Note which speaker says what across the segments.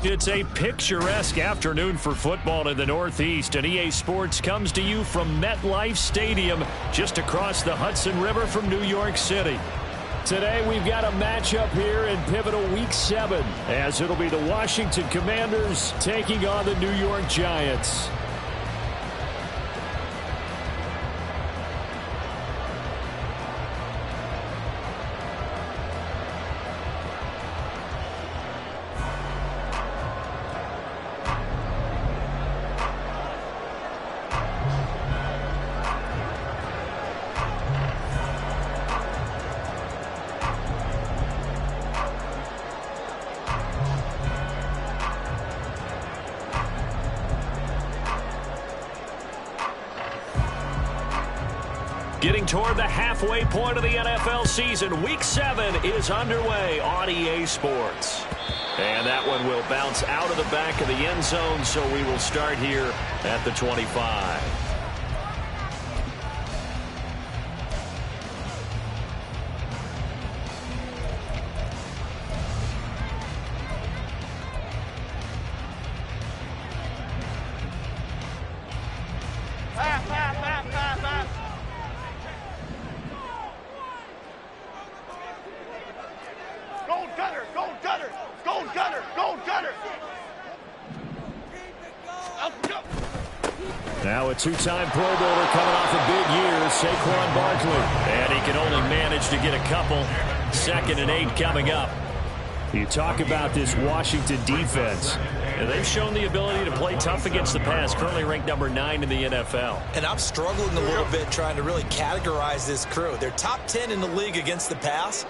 Speaker 1: It's a picturesque afternoon for football in the Northeast, and EA Sports comes to you from MetLife Stadium, just across the Hudson River from New York City. Today we've got a matchup here in pivotal Week 7, as it'll be the Washington Commanders taking on the New York Giants. Getting toward the halfway point of the NFL season, Week 7 is underway on EA Sports. And that one will bounce out of the back of the end zone, so we will start here at the 25. Now a two-time Pro Bowler coming off a big year, Saquon Barkley. And he can only manage to get a couple. 2nd and 8 coming up. You talk about this Washington defense. And they've shown the ability to play tough against the pass, currently ranked number 9 in the NFL.
Speaker 2: And I'm struggling a little bit trying to really categorize this crew. They're top 10 in the league against the pass,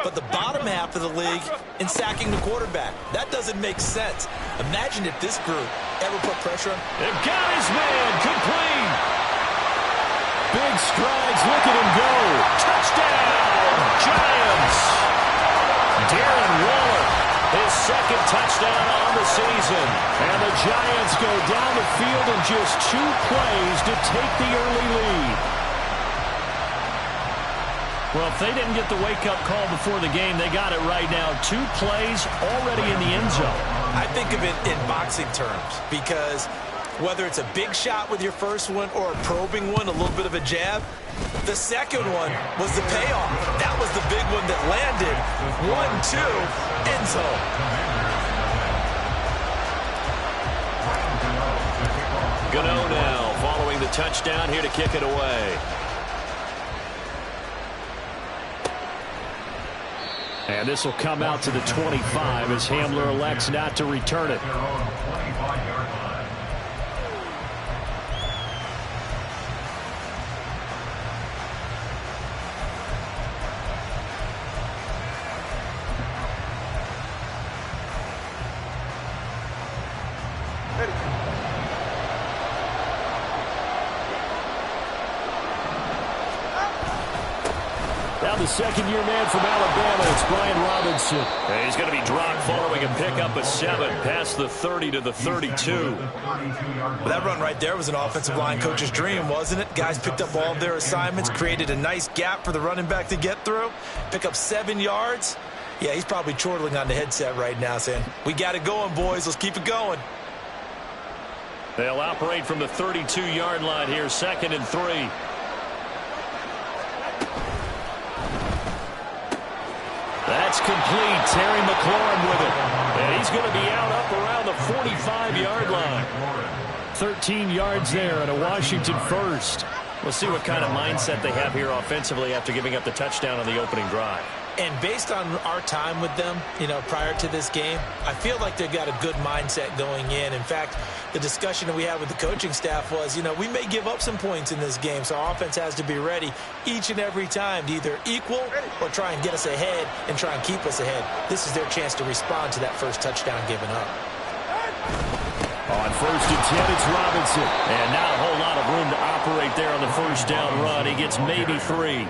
Speaker 2: but the bottom half of the league in sacking the quarterback. That doesn't make sense. Imagine if this group ever put pressure on.
Speaker 1: They've got his man, complete. Big strides, look at him go. Touchdown, Giants. Darren Waller, his 2nd touchdown on the season. And the Giants go down the field in just 2 plays to take the early lead. Well, if they didn't get the wake-up call before the game, they got it right now. 2 plays already in the end zone.
Speaker 2: I think of it in boxing terms, because whether it's a big shot with your first one or a probing one, a little bit of a jab, the second one was the payoff. That was the big one that landed. 1-2, end zone.
Speaker 1: Gano now following the touchdown here to kick it away. And this will come out to the 25 as Hamler elects not to return it. Now the second-year man from Alabama, it's Brian Robinson. And he's going to be dropped following a pickup of 7 past the 30 to the 32.
Speaker 2: Well, that run right there was an offensive line coach's dream, wasn't it? Guys picked up all of their assignments, created a nice gap for the running back to get through, pick up 7 yards. Yeah, he's probably chortling on the headset right now saying, we got it going, boys. Let's keep it going.
Speaker 1: They'll operate from the 32-yard line here, 2nd and 3. That's complete. Terry McLaurin with it. And he's going to be out up around the 45-yard line. 13 yards there and a Washington first. We'll see what kind of mindset they have here offensively after giving up the touchdown on the opening drive.
Speaker 2: And based on our time with them, prior to this game, I feel like they've got a good mindset going in. In fact, the discussion that we had with the coaching staff was, we may give up some points in this game, so our offense has to be ready each and every time to either equal or try and get us ahead and try and keep us ahead. This is their chance to respond to that first touchdown given up.
Speaker 1: On 1st and 10, it's Robinson. And not a whole lot of room to operate there on the first down run. He gets maybe 3.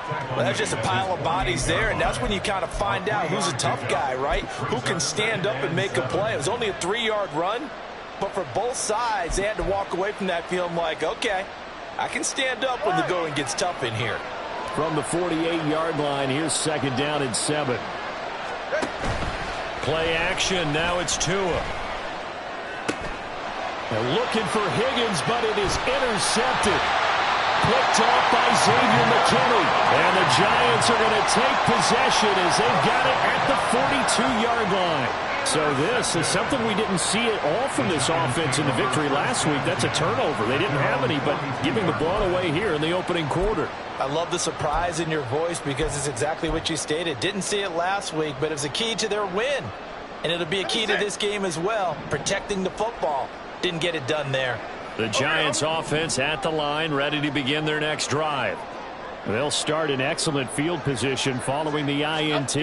Speaker 2: Well, that's just a pile of bodies there, and that's when you kind of find out who's a tough guy, right? Who can stand up and make a play. It was only a 3-yard run, but for both sides, they had to walk away from that feeling like, okay, I can stand up when the going gets tough in here.
Speaker 1: From the 48-yard line, here's 2nd down and 7. Play action. Now it's Tua. They're looking for Higgins, but it is intercepted. Picked off by Xavier McKinney. And the Giants are going to take possession as they've got it at the 42-yard line. So this is something we didn't see at all from this offense in the victory last week. That's a turnover. They didn't have any, but giving the ball away here in the opening quarter.
Speaker 2: I love the surprise in your voice because it's exactly what you stated. Didn't see it last week, but it was a key to their win. And it'll be a key to this game as well, protecting the football. Didn't get it done there.
Speaker 1: The Giants offense at the line, ready to begin their next drive. They'll start in excellent field position following the INT.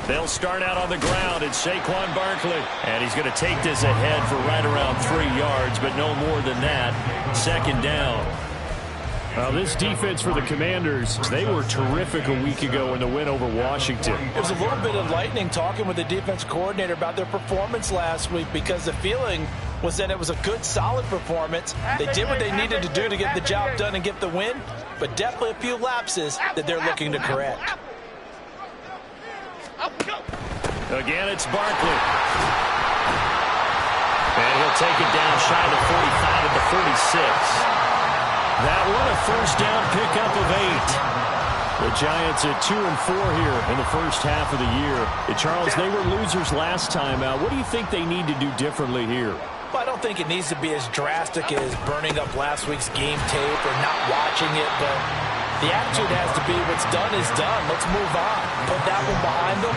Speaker 1: They'll start out on the ground. It's Saquon Barkley. And he's going to take this ahead for right around 3 yards, but no more than that. Second down. Well, this defense for the Commanders, they were terrific a week ago in the win over Washington.
Speaker 2: It was a little bit enlightening talking with the defense coordinator about their performance last week because the feeling was that it was a good, solid performance. They did what they needed to do to get the job done and get the win, but definitely a few lapses that they're looking to correct.
Speaker 1: Again, it's Barkley. And he'll take it down shy of the 45 at the 46. That one a first down pickup of 8. The Giants at 2-4 here in the first half of the year. Charles, they were losers last time out. What do you think they need to do differently here?
Speaker 2: Well, I don't think it needs to be as drastic as burning up last week's game tape or not watching it, but the attitude has to be what's done is done. Let's move on. Put that one behind them,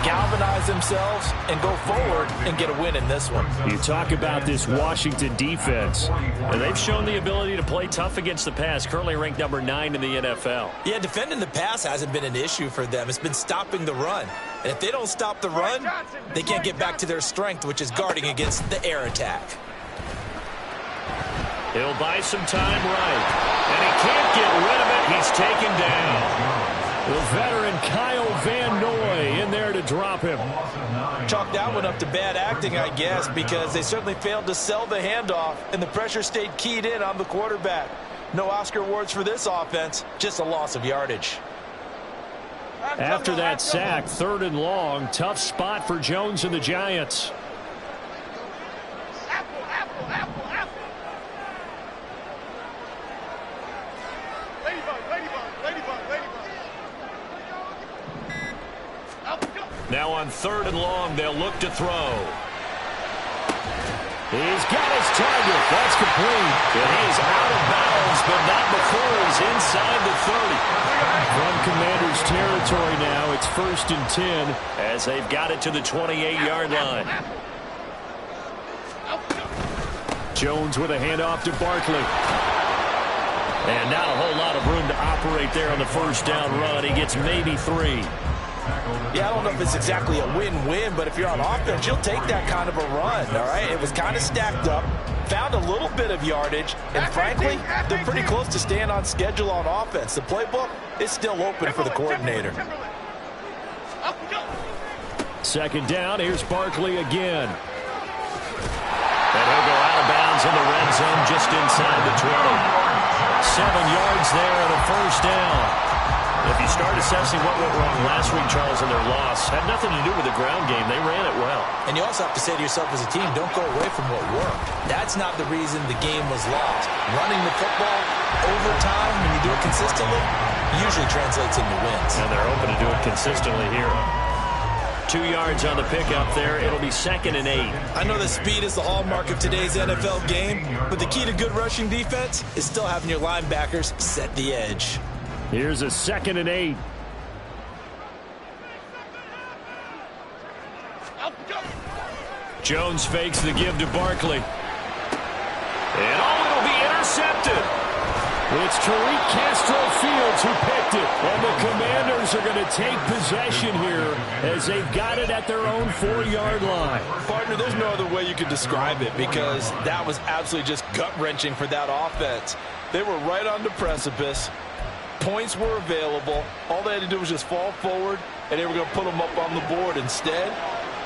Speaker 2: galvanize themselves, and go forward and get a win in this one.
Speaker 1: You talk about this Washington defense, and they've shown the ability to play tough against the pass, currently ranked number 9 in the NFL.
Speaker 2: Yeah, defending the pass hasn't been an issue for them. It's been stopping the run. And if they don't stop the run, they can't get back to their strength, which is guarding against the air attack.
Speaker 1: He'll buy some time right, and he can't get rid of it. He's taken down. The veteran Kyle Van Noy in there to drop him.
Speaker 2: Chalk that one up to bad acting, I guess, because they certainly failed to sell the handoff, and the pressure stayed keyed in on the quarterback. No Oscar awards for this offense, just a loss of yardage.
Speaker 1: After that sack, 3rd and long, tough spot for Jones and the Giants. Now on 3rd and long, they'll look to throw. He's got his target. That's complete. And he is out of bounds, but not before he's inside the 30. From Commanders territory now, it's 1st and 10 as they've got it to the 28-yard line. Jones with a handoff to Barkley. And not a whole lot of room to operate there on the first down run. He gets maybe 3.
Speaker 2: Yeah, I don't know if it's exactly a win-win, but if you're on offense, you'll take that kind of a run, all right? It was kind of stacked up, found a little bit of yardage, and frankly, they're pretty close to staying on schedule on offense. The playbook is still open for the coordinator.
Speaker 1: 2nd down, here's Barkley again. And he'll go out of bounds in the red zone just inside the 20. 7 yards there and a first down. If you start assessing what went wrong last week, Charles, in their loss, had nothing to do with the ground game. They ran it well.
Speaker 2: And you also have to say to yourself as a team, don't go away from what worked. That's not the reason the game was lost. Running the football over time, when you do it consistently, usually translates into wins.
Speaker 1: And they're open to do it consistently here. 2 yards on the pickup there. It'll be 2nd and 8.
Speaker 2: I know that speed is the hallmark of today's NFL game, but the key to good rushing defense is still having your linebackers set the edge.
Speaker 1: Here's a 2nd and 8. Jones fakes the give to Barkley. And it'll be intercepted. It's Tariq Castro-Fields who picked it. And the Commanders are going to take possession here as they've got it at their own 4-yard line.
Speaker 2: Partner, there's no other way you could describe it because that was absolutely just gut-wrenching for that offense. They were right on the precipice. Points were available. All they had to do was just fall forward, and they were going to put them up on the board. Instead,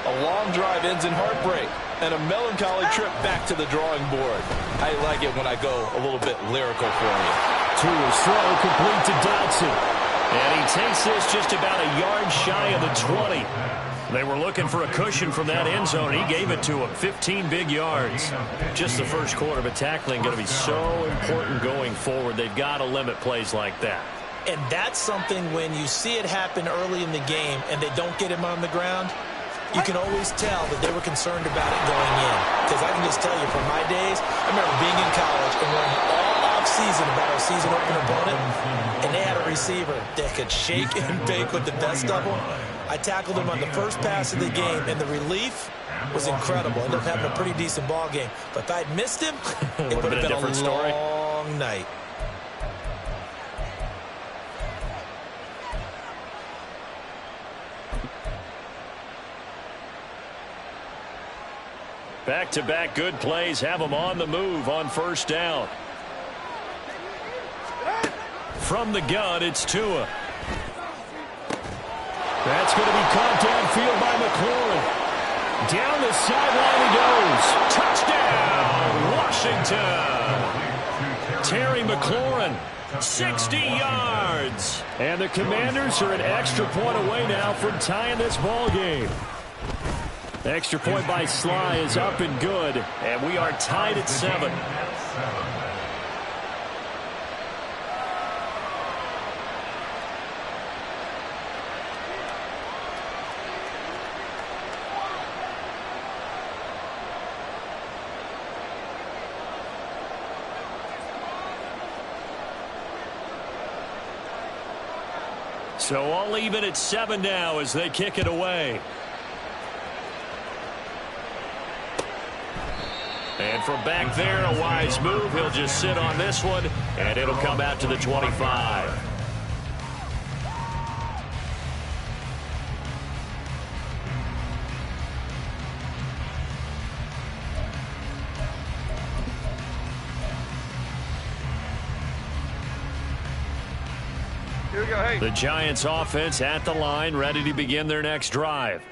Speaker 2: a long drive ends in heartbreak and a melancholy trip back to the drawing board. I like it when I go a little bit lyrical for you.
Speaker 1: Tua's throw complete to Dotson. And he takes this just about a yard shy of the 20. They were looking for a cushion from that end zone. He gave it to him. 15 big yards. Just the first quarter, but tackling going to be so important going forward. They've got to limit plays like that.
Speaker 2: And that's something when you see it happen early in the game and they don't get him on the ground, you can always tell that they were concerned about it going in. Because I can just tell you from my days, I remember being in college and learning all off-season about our season opener opponent, and they had a receiver that could shake and bake with the best of them. I tackled him on the first pass of the game, and the relief was incredible. Ended up having a pretty decent ball game. But if I'd missed him, it would have been a different story. Long night.
Speaker 1: Back-to-back good plays have them on the move on first down. From the gun, it's Tua. That's going to be caught downfield by McLaurin. Down the sideline he goes. Touchdown, Washington. Terry McLaurin, 60 yards. And the Commanders are an extra point away now from tying this ball game. The extra point by Sly is up and good, and we are tied at 7. So all even at 7 now as they kick it away. And from back there, a wise move. He'll just sit on this one, and it'll come out to the 25.
Speaker 3: Here we go, hey.
Speaker 1: The Giants offense at the line, ready to begin their next drive.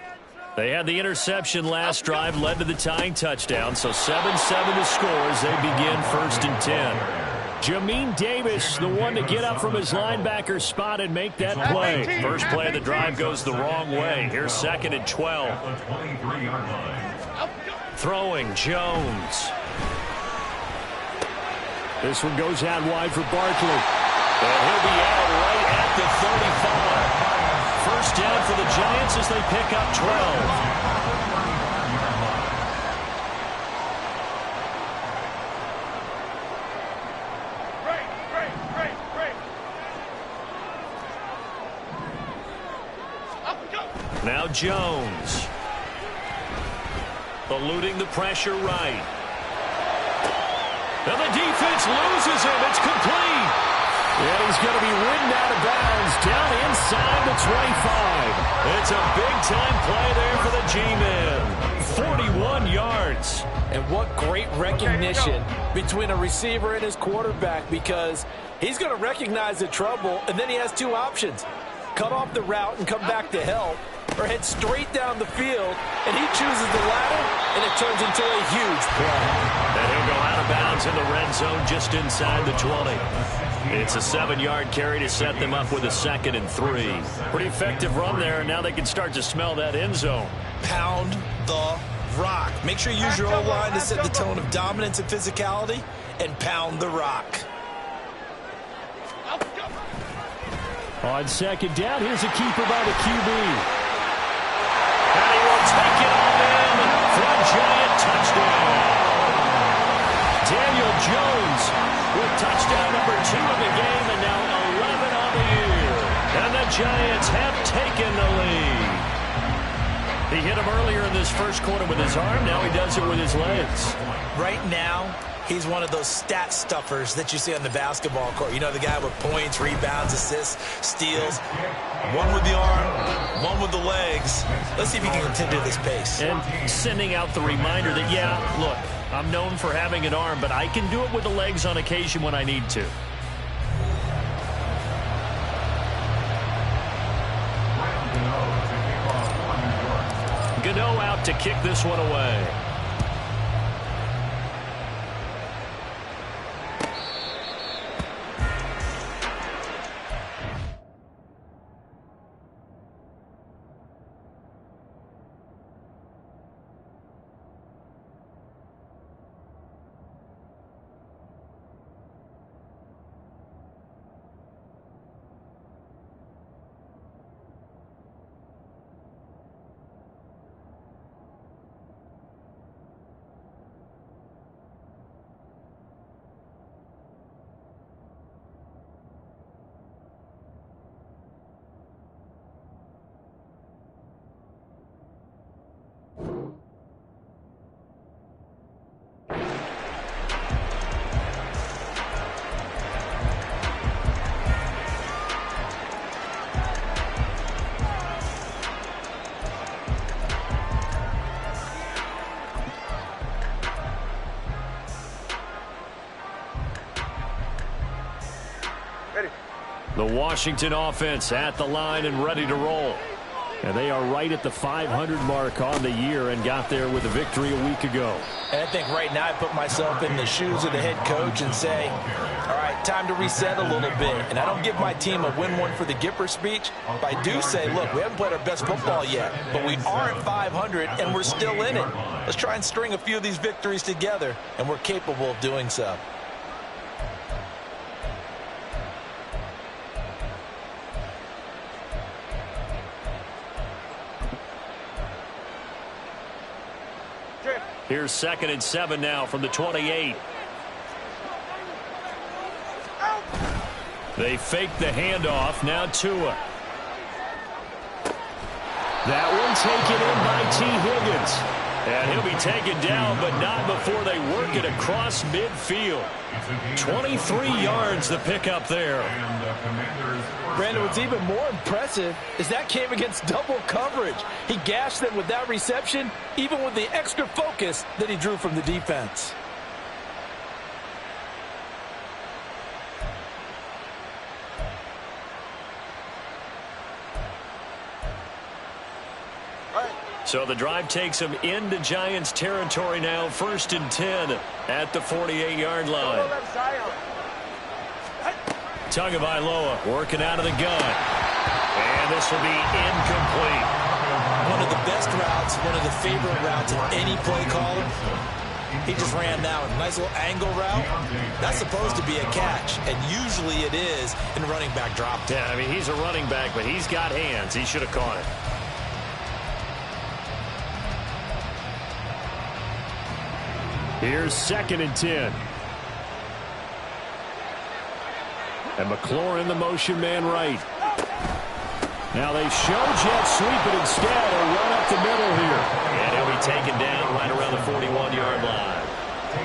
Speaker 1: They had the interception last drive, led to the tying touchdown, so 7-7 to score as they begin 1st and 10. Jamin Davis, the one to get up from his linebacker spot and make that play. First play of the drive goes the wrong way. Here's 2nd and 12. Throwing, Jones. This one goes out wide for Barkley. And he'll be out right at the 35. First down for the Giants as they pick up 12. Now Jones. Eluding the pressure right. And the defense loses him. It's complete. And he's going to be ridden out of bounds down inside the 25. It's a big-time play there for the G-Men. 41 yards.
Speaker 2: And what great recognition between a receiver and his quarterback, because he's going to recognize the trouble, and then he has two options. Cut off the route and come back to help, or head straight down the field, and he chooses the latter, and it turns into a huge play.
Speaker 1: And he'll go out of bounds in the red zone just inside the 20. It's a 7-yard carry to set them up with a 2nd and 3. Pretty effective run there, and now they can start to smell that end zone.
Speaker 2: Pound the rock. Make sure you use your O-line to set the tone of dominance and physicality, and pound the rock.
Speaker 1: On 2nd down, here's a keeper by the QB. And he will take it all in for a Giant touchdown. Daniel Jones with touchdown number 2 of the game, and now 11 on the year. And the Giants have taken the lead. He hit him earlier in this first quarter with his arm. Now he does it with his legs.
Speaker 2: Right now, he's one of those stat stuffers that you see on the basketball court. You know, the guy with points, rebounds, assists, steals. One with the arm, one with the legs. Let's see if he can continue this pace.
Speaker 1: And sending out the reminder that, yeah, look, I'm known for having an arm, but I can do it with the legs on occasion when I need to. Gano out to kick this one away. The Washington offense at the line and ready to roll. And they are right at the 500 mark on the year and got there with a victory a week ago.
Speaker 2: And I think right now I put myself in the shoes of the head coach and say, all right, time to reset a little bit. And I don't give my team a win one for the Gipper speech, but I do say, look, we haven't played our best football yet, but we are at 500 and we're still in it. Let's try and string a few of these victories together, and we're capable of doing so.
Speaker 1: Here's 2nd and 7 now from the 28. They fake the handoff. Now Tua. That one taken in by T. Higgins. And he'll be taken down, but not before they work it across midfield. 23 yards the pickup there.
Speaker 2: Brandon, what's even more impressive is that came against double coverage. He gashed them with that reception, even with the extra focus that he drew from the defense.
Speaker 1: So the drive takes them into Giants territory now. 1st and 10 at the 48-yard line. Tagovailoa working out of the gun. And this will be incomplete.
Speaker 2: One of the best routes, one of the favorite routes of any play caller. He just ran that one. Nice little angle route. That's supposed to be a catch, and usually it is in running back drop.
Speaker 1: Yeah, I mean, he's a running back, but he's got hands. He should have caught it. Here's 2nd and 10. And McLaurin the motion man right. Now they show jet sweep, but instead a run up the middle here. And he'll be taken down right around the 41-yard line.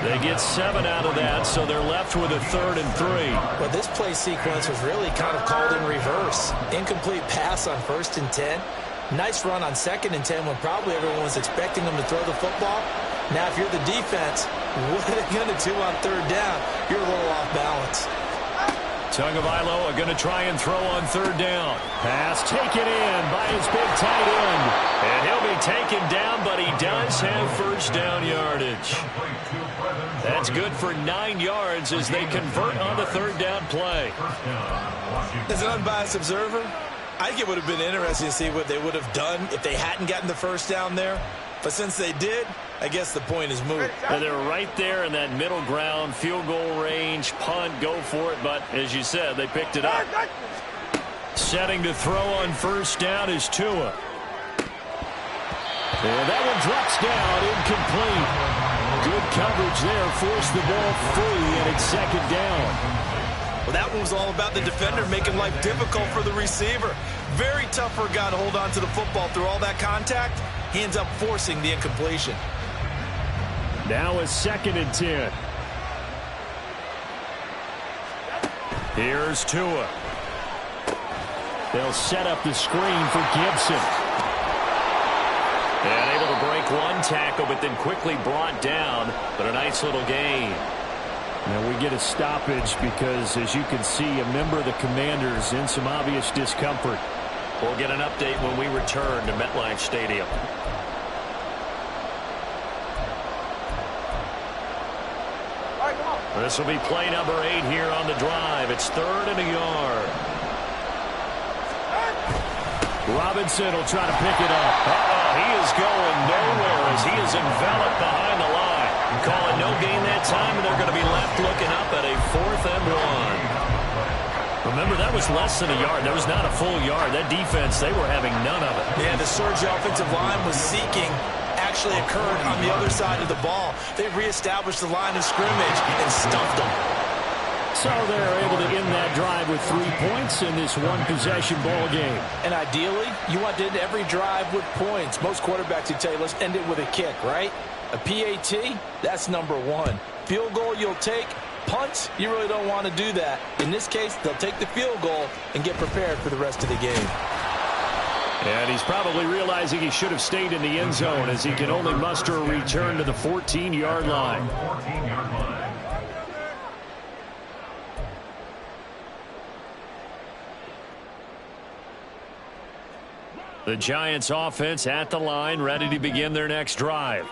Speaker 1: They get 7 out of that, so they're left with a 3rd and 3.
Speaker 2: Well, this play sequence was really kind of called in reverse. Incomplete pass on 1st and 10. Nice run on 2nd and 10 when probably everyone was expecting them to throw the football. Now, if you're the defense, what are they going to do on 3rd down? You're a little off balance.
Speaker 1: Tagovailoa going to try and throw on 3rd down. Pass taken in by his big tight end. And he'll be taken down, but he does have 1st down yardage. That's good for 9 yards as they convert on the 3rd down play.
Speaker 2: As an unbiased observer, I think it would have been interesting to see what they would have done if they hadn't gotten the 1st down there. But since they did, I guess the point is moot.
Speaker 1: And they're right there in that middle ground, field goal range, punt, go for it. But as you said, they picked it up. Setting to throw on 1st down is Tua. And that one drops down, incomplete. Good coverage there, forced the ball free, and it's 2nd down.
Speaker 2: Well, that one was all about the defender making life difficult for the receiver. Very tough for a guy to hold on to the football through all that contact. He ends up forcing the incompletion.
Speaker 1: Now a 2nd and 10. Here's Tua. They'll set up the screen for Gibson. And able to break one tackle, but then quickly brought down. But a nice little gain. Now we get a stoppage because, as you can see, a member of the Commanders in some obvious discomfort. We'll get an update when we return to MetLife Stadium. This will be play number 8 here on the drive. It's 3rd and a yard. Robinson will try to pick it up. He is going nowhere as he is enveloped behind the line. Calling no gain that time, and they're going to be left looking up at a 4th and 1. Remember, that was less than a yard. That was not a full yard. That defense, they were having none of it.
Speaker 2: Yeah, the surge offensive line was seeking actually occurred on the other side of the ball. They reestablished the line of scrimmage and stuffed them.
Speaker 1: So they're able to end that drive with 3 points in this one-possession ball game.
Speaker 2: And ideally, you want to end every drive with points. Most quarterbacks would tell you, let's end it with a kick, right? A PAT, that's number 1. Field goal you'll take. Punts, you really don't want to do that. In this case, they'll take the field goal and get prepared for the rest of the game.
Speaker 1: And he's probably realizing he should have stayed in the end zone as he can only muster a return to the 14-yard line. The Giants offense at the line, ready to begin their next drive.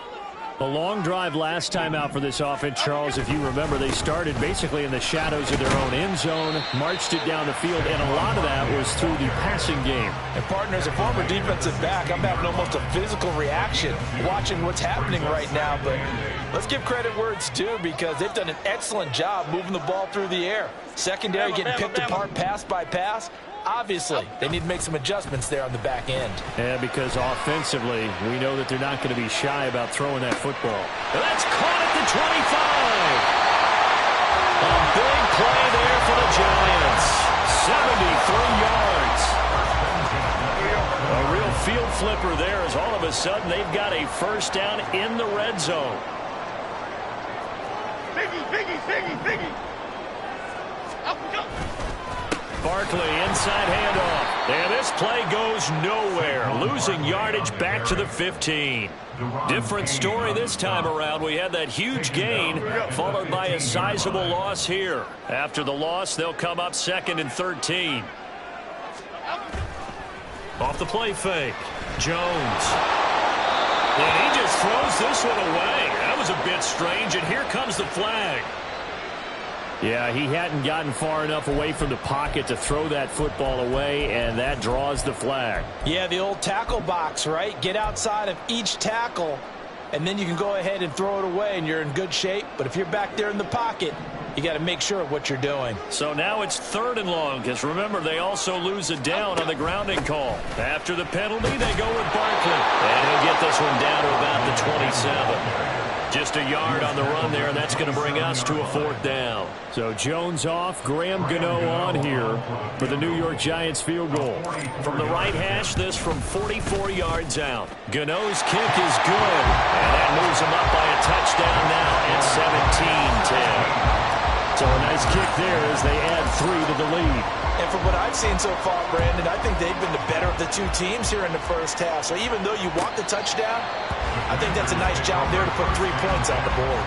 Speaker 1: A long drive last time out for this offense, Charles. If you remember, they started basically in the shadows of their own end zone, marched it down the field, and a lot of that was through the passing game.
Speaker 2: And partner, as a former defensive back, I'm having almost a physical reaction watching what's happening right now. But let's give credit where it's due, because they've done an excellent job moving the ball through the air. Secondary getting picked apart pass by pass. Obviously, they need to make some adjustments there on the back end.
Speaker 1: Yeah, because offensively, we know that they're not going to be shy about throwing that football. That's caught at the 25. A big play there for the Giants. 73 yards. A real field flipper there, as all of a sudden they've got a first down in the red zone.
Speaker 3: Biggie. Up we go.
Speaker 1: Barkley, inside handoff. And this play goes nowhere. Losing yardage back to the 15. Different story this time around. We had that huge gain, followed by a sizable loss here. After the loss, they'll come up 2nd and 13. Off the play fake. Jones. And he just throws this one away. That was a bit strange, and here comes the flag. Yeah, he hadn't gotten far enough away from the pocket to throw that football away, and that draws the flag.
Speaker 2: Yeah, the old tackle box, right? Get outside of each tackle, and then you can go ahead and throw it away, and you're in good shape. But if you're back there in the pocket, you got to make sure of what you're doing.
Speaker 1: So now it's 3rd and long, because remember, they also lose a down on the grounding call. After the penalty, they go with Barkley. And he'll get this one down to about the 27. Just a yard on the run there, and that's going to bring us to a 4th down. So Jones off, Graham Gano on here for the New York Giants field goal. From the right hash, this from 44 yards out. Gano's kick is good, and that moves him up by a touchdown now at 17-10. So a nice kick there as they add 3 to the lead.
Speaker 2: And from what I've seen so far, Brandon, I think they've been the better of the two teams here in the first half. So even though you want the touchdown, I think that's a nice job there to put 3 points on the board.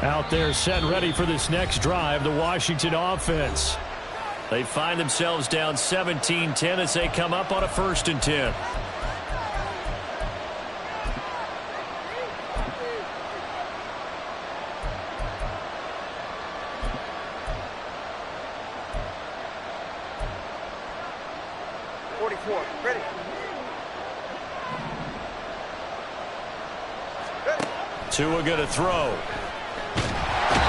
Speaker 1: Out there set ready for this next drive, the Washington offense. They find themselves down 17-10 as they come up on a 1st and 10.
Speaker 3: Ready.
Speaker 1: Tua going to throw.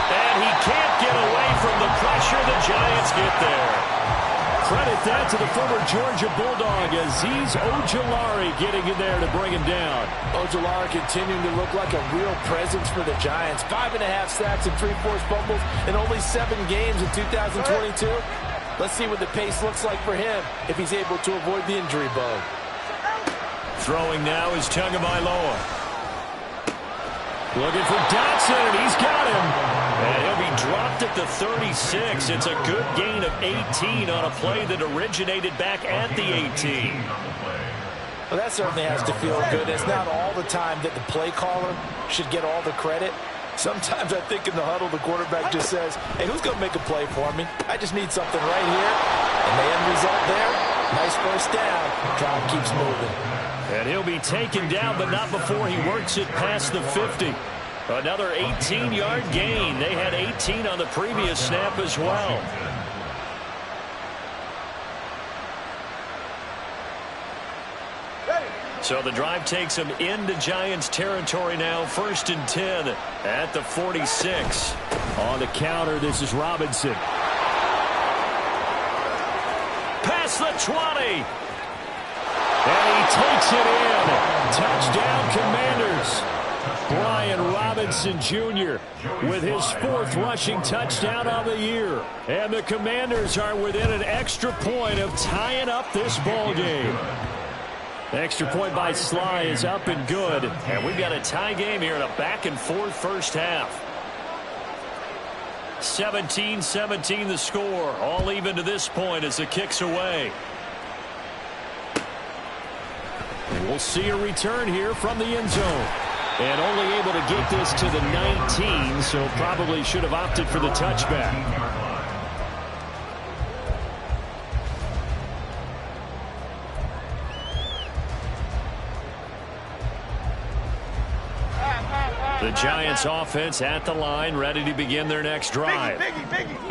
Speaker 1: And he can't get away from the pressure. The Giants get there. Credit that to the former Georgia Bulldog, Azeez Ojulari getting in there to bring him down.
Speaker 2: Ojulari continuing to look like a real presence for the Giants. 5.5 sacks and 3 forced fumbles in only 7 games in 2022. Let's see what the pace looks like for him if he's able to avoid the injury bug.
Speaker 1: Throwing now is Tagovailoa. Looking for Dotson, and he's got him. And he'll be dropped at the 36. It's a good gain of 18 on a play that originated back at the 18.
Speaker 2: Well, that certainly has to feel good. It's not all the time that the play caller should get all the credit. Sometimes I think in the huddle, the quarterback just says, hey, who's going to make a play for me? I just need something right here. And the end result there, nice first down. Drive keeps moving.
Speaker 1: And he'll be taken down, but not before he works it past the 50. Another 18-yard gain. They had 18 on the previous snap as well. So the drive takes him into Giants territory now. 1st and 10 at the 46. On the counter, this is Robinson. Past the 20. And he takes it in. Touchdown, Commanders. Brian Robinson Jr. with his 4th rushing touchdown on the year. And the Commanders are within an extra point of tying up this ball game. Extra point by Sly is up and good. And we've got a tie game here in a back-and-forth first half. 17-17 the score. All even to this point as the kick's away. And we'll see a return here from the end zone. And only able to get this to the 19, so probably should have opted for the touchback. The Giants offense at the line, ready to begin their next drive.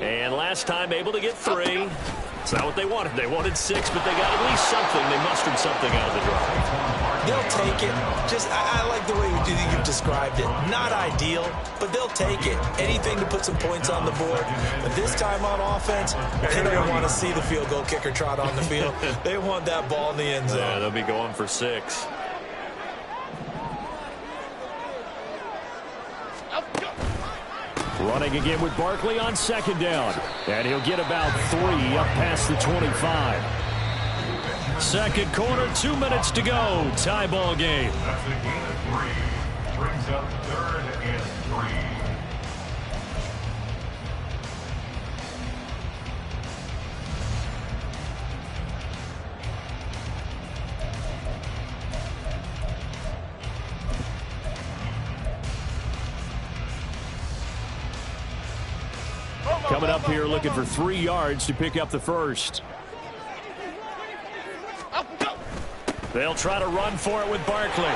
Speaker 1: And last time able to get 3. It's not what they wanted. They wanted 6, but they got at least something. They mustered something out of the drive.
Speaker 2: They'll take it. I like the way you've described it. Not ideal, but they'll take it. Anything to put some points on the board. But this time on offense, they don't want to see the field goal kicker trot on the field. They want that ball in the end zone.
Speaker 1: They'll be going for 6. Running again with Barkley on second down. And he'll get about 3 up past the 25. Second quarter, 2 minutes to go. Tie ball game.
Speaker 4: That's a gain of 3. Brings up 3rd and 3.
Speaker 1: Coming up here looking for 3 yards to pick up the first. They'll try to run for it with Barkley. And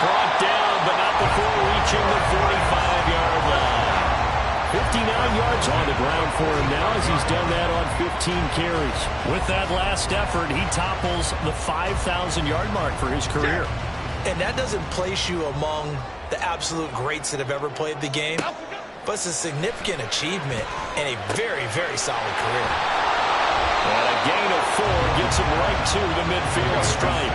Speaker 1: brought down, but not before reaching the 45-yard line. 59 yards on the ground for him now as he's done that on 15 carries. With that last effort, he topples the 5,000-yard mark for his career.
Speaker 2: And that doesn't place you among the absolute greats that have ever played the game, but it's a significant achievement and a very, very solid career.
Speaker 1: And a gain of 4 gets him right to the midfield stripe.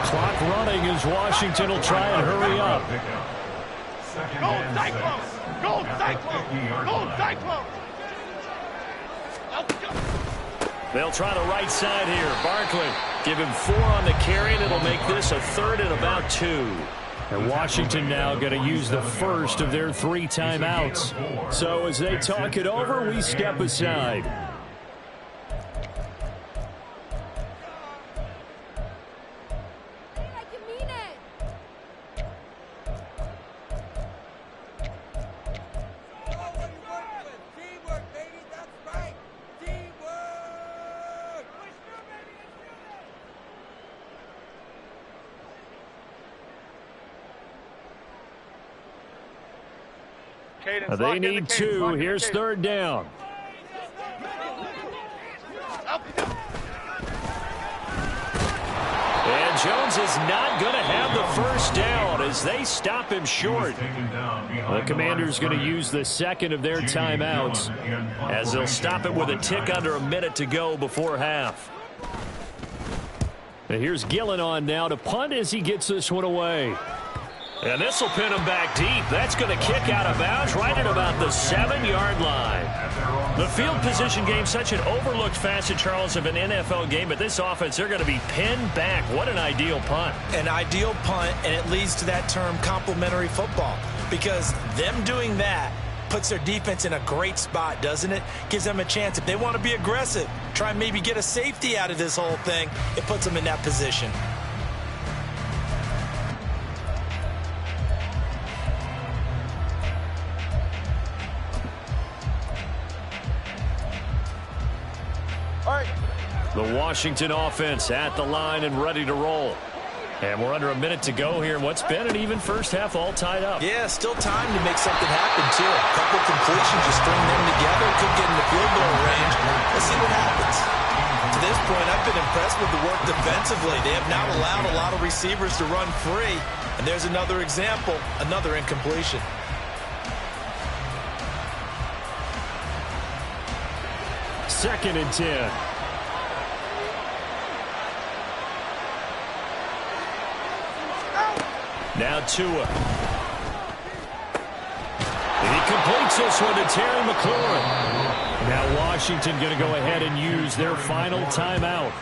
Speaker 1: Clock running as Washington will try and hurry up.
Speaker 3: Go Cyclones! Go Cyclones! Go Cyclones!
Speaker 1: They'll try the right side here. Barkley, give him 4 on the carry, and it'll make this a 3rd and about 2. And Washington now going to use the first of their 3 timeouts. So as they talk it over, we step aside. They need 2. Here's 3rd down. And Jones is not going to have the first down as they stop him short. The Commanders going to use the second of their timeouts as they'll stop it with a tick under a minute to go before half. And here's Gillen on now to punt as he gets this one away. And this will pin him back deep. That's going to kick out of bounds right at about the 7-yard line. The field position game, such an overlooked facet, Charles, of an NFL game. But this offense, they're going to be pinned back. What an ideal punt.
Speaker 2: An ideal punt, and it leads to that term complementary football. Because them doing that puts their defense in a great spot, doesn't it? Gives them a chance. If they want to be aggressive, try and maybe get a safety out of this whole thing, it puts them in that position.
Speaker 1: The Washington offense at the line and ready to roll. And we're under a minute to go here. What's been an even first half, all tied up.
Speaker 2: Yeah, still time to make something happen, too. A couple completions, you string them together, could get in the field goal range. Let's see what happens. To this point, I've been impressed with the work defensively. They have not allowed a lot of receivers to run free. And there's another example, another incompletion.
Speaker 1: Second and 10. Now Tua. He completes this one to Terry McLaurin. Now Washington going to go ahead and use their final timeout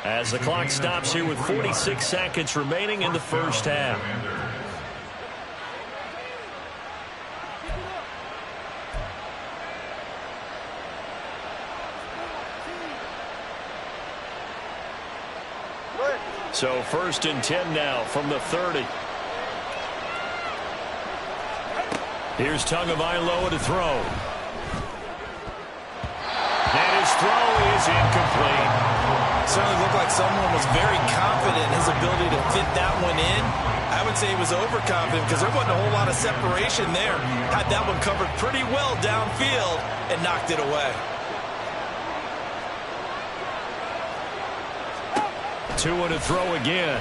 Speaker 1: as the clock stops here with 46 seconds remaining in the first half. So 1st and 10 now from the 30. Here's Tagovailoa to throw. And his throw is incomplete.
Speaker 2: Certainly looked like someone was very confident in his ability to fit that one in. I would say he was overconfident because there wasn't a whole lot of separation there. Had that one covered pretty well downfield and knocked it away.
Speaker 1: 2 to throw again.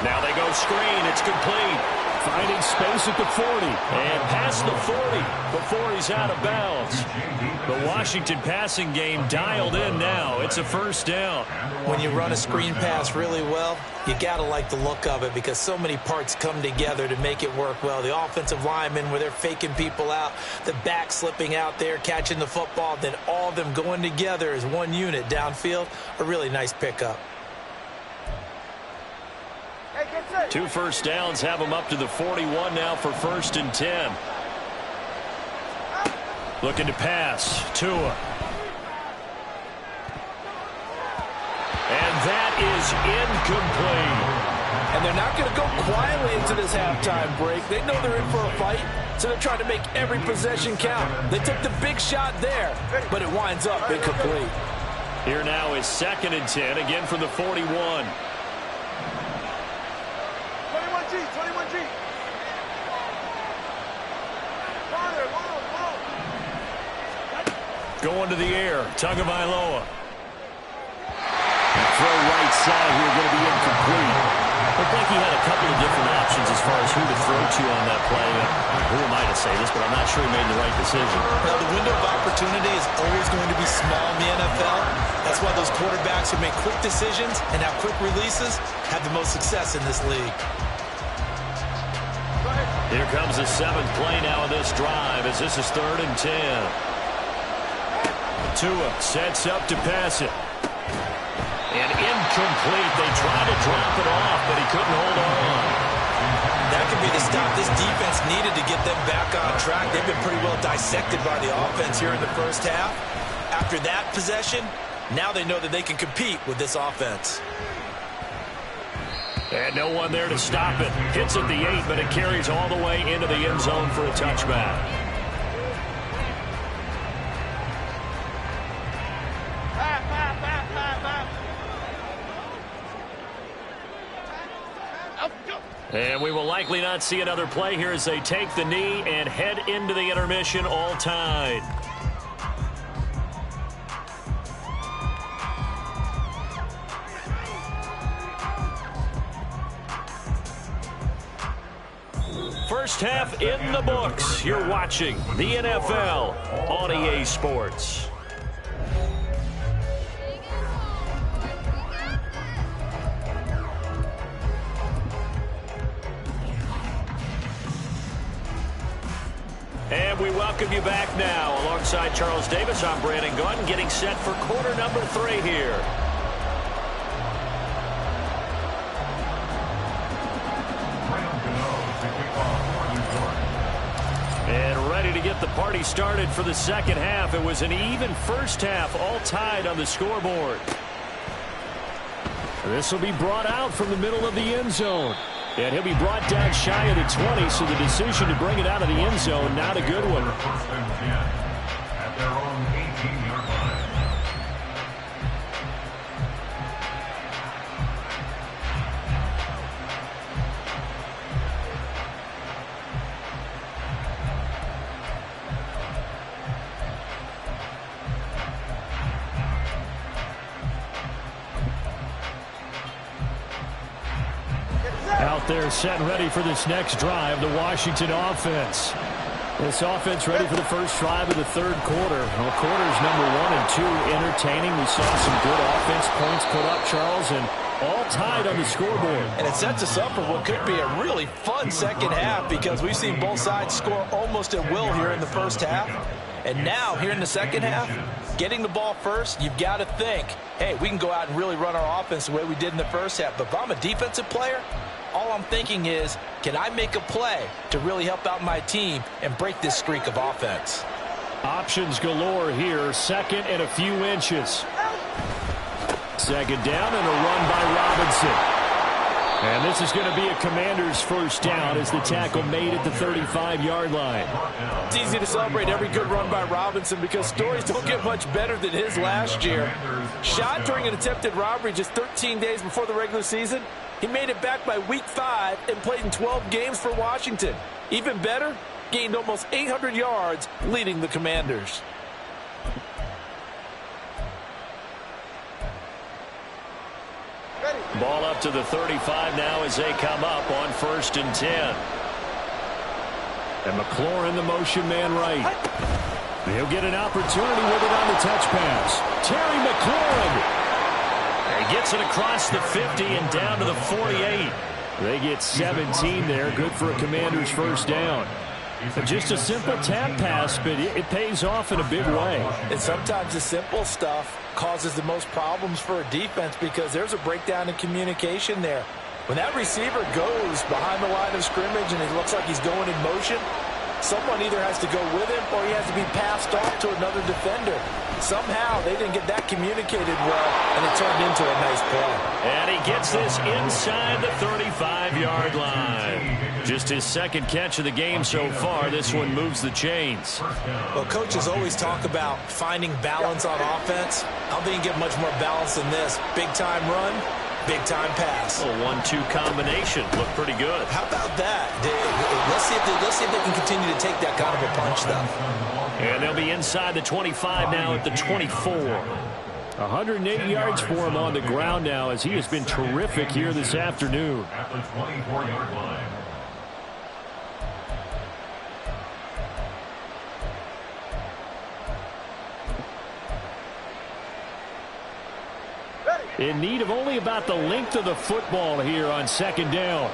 Speaker 1: Now they go screen. It's complete. Finding space at the 40. And past the 40 before he's out of bounds. The Washington passing game dialed in now. It's a 1st down.
Speaker 2: When you run a screen pass really well, you got to like the look of it because so many parts come together to make it work well. The offensive linemen where they're faking people out, the back slipping out there, catching the football, then all of them going together as one unit downfield. A really nice pickup.
Speaker 1: 2 first downs have him up to the 41 now for 1st and 10. Looking to pass. Tua. And that is incomplete.
Speaker 2: And they're not going to go quietly into this halftime break. They know they're in for a fight, so they're trying to make every possession count. They took the big shot there, but it winds up incomplete.
Speaker 1: Here now is 2nd and 10, again from the 41.
Speaker 3: 21G.
Speaker 1: Going to the air. Tagovailoa. Throw right side here, going to be incomplete. Looked like he had a couple of different options as far as who to throw to on that play. Who am I to say this, but I'm not sure he made the right decision.
Speaker 2: Now, the window of opportunity is always going to be small in the NFL. That's why those quarterbacks who make quick decisions and have quick releases have the most success in this league.
Speaker 1: Here comes the 7th play now of this drive as this is 3rd and 10. Tua sets up to pass it. And incomplete. They tried to drop it off, but he couldn't hold on.
Speaker 2: That could be the stop this defense needed to get them back on track. They've been pretty well dissected by the offense here in the first half. After that possession, now they know that they can compete with this offense.
Speaker 1: And no one there to stop it. Hits at the 8, but it carries all the way into the end zone for a touchback. And we will likely not see another play here as they take the knee and head into the intermission all tied. First half in the books. You're watching the NFL on EA Sports. And we welcome you back now. Alongside Charles Davis, I'm Brandon Gaudin, getting set for quarter number 3 here. And ready to get the party started for the second half. It was an even first half, all tied on the scoreboard. This will be brought out from the middle of the end zone. And he'll be brought down shy of the 20, so the decision to bring it out of the end zone, not a good one.
Speaker 4: At their own 18-yard line.
Speaker 1: Out there set and ready for this next drive, the Washington offense. This offense ready for the first drive of the third quarter. Well, quarters number 1 and 2 entertaining. We saw some good offense points put up, Charles, and all tied on the scoreboard.
Speaker 2: And it sets us up for what could be a really fun second half because we've seen both sides score almost at will here in the first half. And now, here in the second half, getting the ball first, you've got to think, hey, we can go out and really run our offense the way we did in the first half. But if I'm a defensive player, all I'm thinking is, can I make a play to really help out my team and break this streak of offense?
Speaker 1: Options galore here, second and a few inches. Second down and a run by Robinson. And this is going to be a Commanders first down as the tackle made at the 35-yard line.
Speaker 2: It's easy to celebrate every good run by Robinson because stories don't get much better than his last year. Shot during an attempted robbery just 13 days before the regular season. He made it back by week 5 and played in 12 games for Washington. Even better, gained almost 800 yards leading the Commanders.
Speaker 1: Ball up to the 35 now as they come up on 1st and 10. And McLaurin, the motion man right. He'll get an opportunity with it on the touch pass. Terry McLaurin. He gets it across the 50 and down to the 48. They get 17 there. Good for a Commander's first down. Just a simple tap pass, but it pays off in a big way.
Speaker 2: And sometimes the simple stuff causes the most problems for a defense because there's a breakdown in communication there. When that receiver goes behind the line of scrimmage and it looks like he's going in motion, someone either has to go with him or he has to be passed off to another defender. Somehow they didn't get that communicated well, and it turned into a nice play.
Speaker 1: And he gets this inside the 35-yard line. Just his second catch of the game so far. This one moves the chains.
Speaker 2: Well, coaches always talk about finding balance on offense. I don't think you get much more balance than this. Big-time run, big-time pass.
Speaker 1: A 1-2 combination. Looked pretty good.
Speaker 2: How about that? Let's see if they can continue to take that kind of a punch, though.
Speaker 1: And they'll be inside the 25 now at the 24. 180 yards for him on the ground now as he has been terrific here this afternoon.
Speaker 4: At the 24-yard line.
Speaker 1: In need of only about the length of the football here on second down.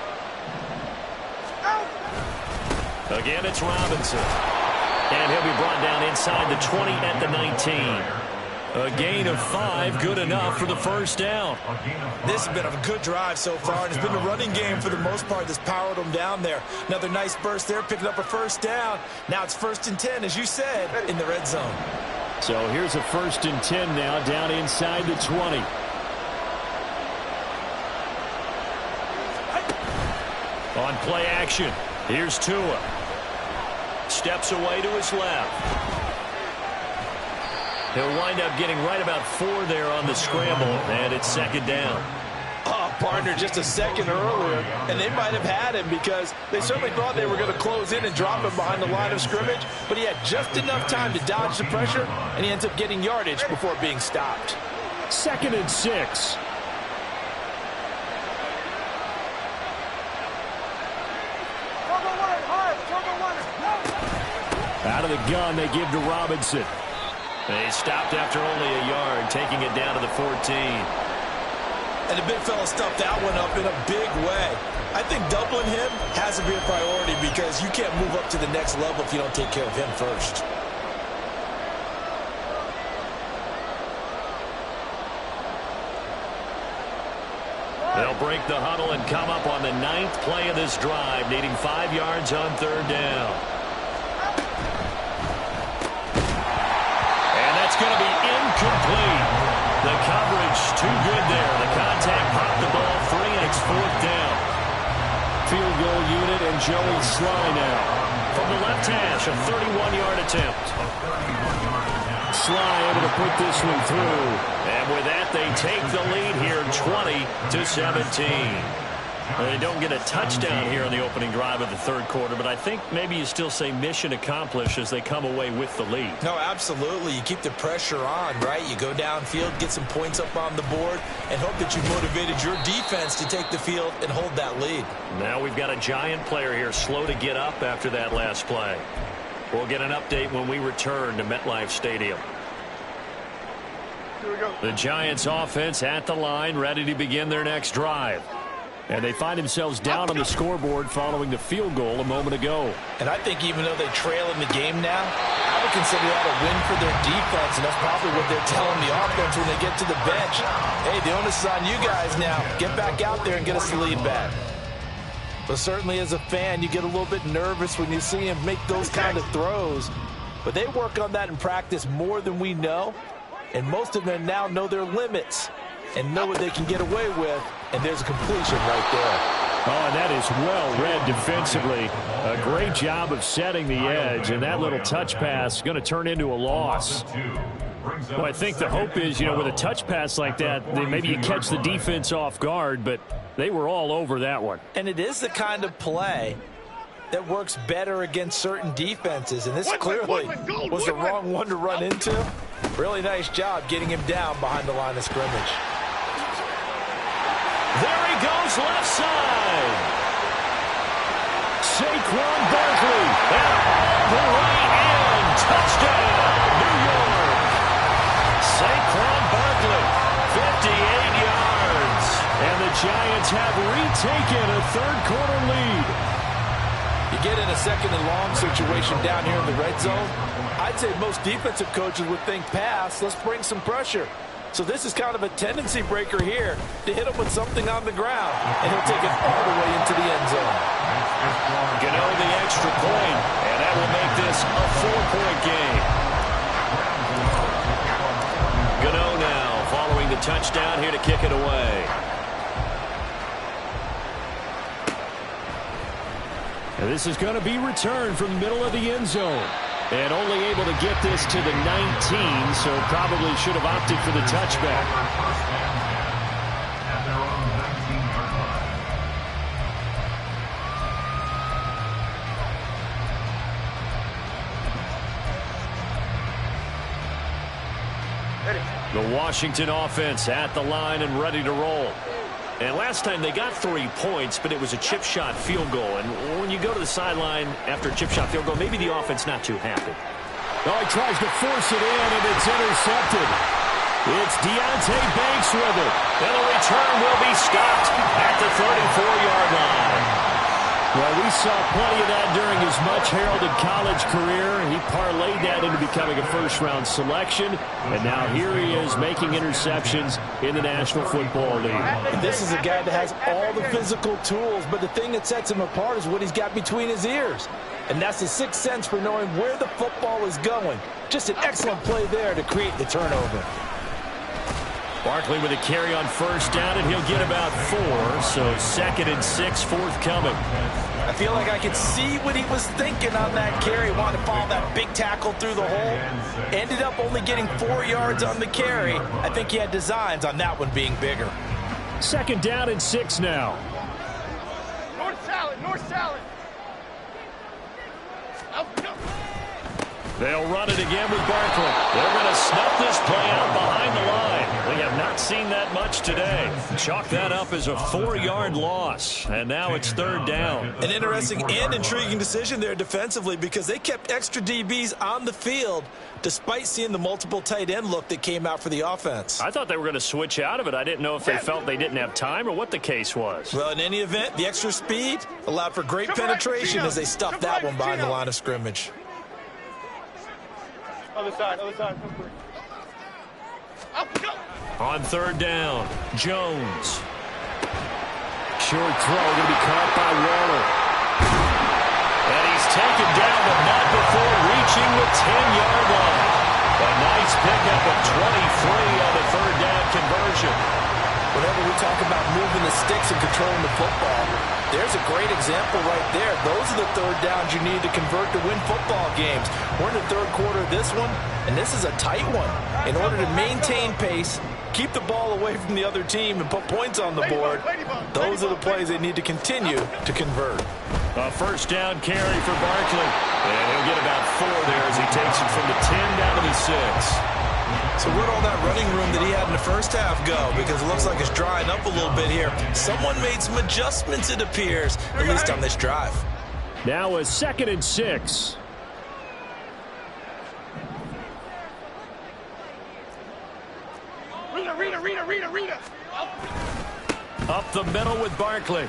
Speaker 1: Again, it's Robinson. And he'll be brought down inside the 20 at the 19. A gain of 5, good enough for the first down.
Speaker 2: This has been a good drive so far, and it's been the running game for the most part that's powered them down there. Another nice burst there, picking up a first down. Now it's 1st and 10, as you said, in the red zone.
Speaker 1: So here's a 1st and 10 now, down inside the 20. On play action, here's Tua. Steps away to his left. He'll wind up getting right about 4 there on the scramble, and it's second down.
Speaker 2: Oh, partner, just a second earlier, and they might have had him because they certainly thought they were going to close in and drop him behind the line of scrimmage, but he had just enough time to dodge the pressure, and he ends up getting yardage before being stopped.
Speaker 1: 2nd and 6. Out of the gun, they give to Robinson. They stopped after only a yard, taking it down to the 14.
Speaker 2: And the big fella stuffed that one up in a big way. I think doubling him has to be a priority because you can't move up to the next level if you don't take care of him first.
Speaker 1: They'll break the huddle and come up on the 9th play of this drive, needing 5 yards on 3rd down. It's going to be incomplete. The coverage too good there. The contact popped the ball free, and it's 4th down. Field goal unit and Joey Sly now. From the left hash, a 31-yard attempt. Sly able to put this one through. And with that, they take the lead here, 20-17. They don't get a touchdown here on the opening drive of the 3rd quarter, but I think maybe you still say mission accomplished as they come away with the lead.
Speaker 2: No, absolutely. You keep the pressure on, right? You go downfield, get some points up on the board, and hope that you motivated your defense to take the field and hold that lead.
Speaker 1: Now we've got a Giant player here slow to get up after that last play. We'll get an update when we return to MetLife Stadium.
Speaker 3: Here we go.
Speaker 1: The Giants offense at the line, ready to begin their next drive. And they find themselves down on the scoreboard following the field goal a moment ago.
Speaker 2: And I think even though they trail in the game now, I would consider that a win for their defense, and that's probably what they're telling the offense when they get to the bench. Hey, the onus is on you guys now. Get back out there and get us the lead back. But certainly as a fan, you get a little bit nervous when you see him make those kind of throws. But they work on that in practice more than we know, and most of them now know their limits. and know what they can get away with, and there's a completion right there.
Speaker 1: Oh, and that is well read defensively. A great job of setting the edge, and that little touch pass is going to turn into a loss. Well, I think the hope is, with a touch pass like that, maybe you catch the defense off guard, but they were all over that one.
Speaker 2: And it is the kind of play that works better against certain defenses, and this clearly was the wrong one to run into. Really nice job getting him down behind the line of scrimmage.
Speaker 1: There he goes left side. Saquon Barkley at all the way in. Touchdown, New York. Saquon Barkley, 58 yards. And the Giants have retaken a third-quarter lead.
Speaker 2: You get in a second and long situation down here in the red zone, I'd say most defensive coaches would think pass, let's bring some pressure. So this is kind of a tendency breaker here to hit him with something on the ground, and he'll take it all the way into the end zone.
Speaker 1: Gano the extra point, and that will make this a 4-point game. Gano now following the touchdown here to kick it away. And this is going to be returned from the middle of the end zone. And only able to get this to the 19, so probably should have opted for the touchback. The Washington offense at the line and ready to roll. And last time they got 3 points, but it was a chip shot field goal. And when you go to the sideline after a chip shot field goal, maybe the offense not too happy. Oh, he tries to force it in, and it's intercepted. It's Deonte Banks with it. And the return will be stopped at the 34-yard line. Well, we saw plenty of that during his much-heralded college career. He parlayed that into becoming a first-round selection, and now here he is making interceptions in the National Football League.
Speaker 2: And this is a guy that has all the physical tools, but the thing that sets him apart is what he's got between his ears. And that's the sixth sense for knowing where the football is going. Just an excellent play there to create the turnover.
Speaker 1: Barkley with a carry on first down, and he'll get about 4, so 2nd and 6 forthcoming.
Speaker 2: I feel like I could see what he was thinking on that carry. Wanted to follow that big tackle through the hole. Ended up only getting 4 yards on the carry. I think he had designs on that one being bigger.
Speaker 1: 2nd down and 6 now.
Speaker 3: North salad, north salad.
Speaker 1: They'll run it again with Barkley. They're going to snuff this play out behind the line. We have not seen that much today. Chalk that up as a 4-yard loss, and now it's 3rd down.
Speaker 2: An interesting and intriguing decision there defensively because they kept extra DBs on the field despite seeing the multiple tight end look that came out for the offense.
Speaker 1: I thought they were going to switch out of it. I didn't know if they felt they didn't have time or what the case was.
Speaker 2: Well, in any event, the extra speed allowed for great penetration as they stuffed that one behind the line of scrimmage.
Speaker 3: Other side, other side.
Speaker 1: On 3rd down, Jones. Short throw going to be caught by Waller. And he's taken down, but not before reaching the 10-yard line. A nice pickup of 23 on the 3rd down conversion.
Speaker 2: Whenever we talk about moving the sticks and controlling the football, there's a great example right there. Those are the 3rd downs you need to convert to win football games. We're in the 3rd quarter of this one, and this is a tight one. In order to maintain pace, keep the ball away from the other team, and put points on the board, those are the plays they need to continue to convert.
Speaker 1: A 1st down carry for Barkley. And he'll get about 4 there as he takes it from the 10 down to the 6.
Speaker 2: So where'd all that running room that he had in the first half go? Because it looks like it's drying up a little bit here. Someone made some adjustments, it appears, at least on this drive.
Speaker 1: Now a 2nd and 6.
Speaker 3: Rita.
Speaker 1: Up the middle with Barkley.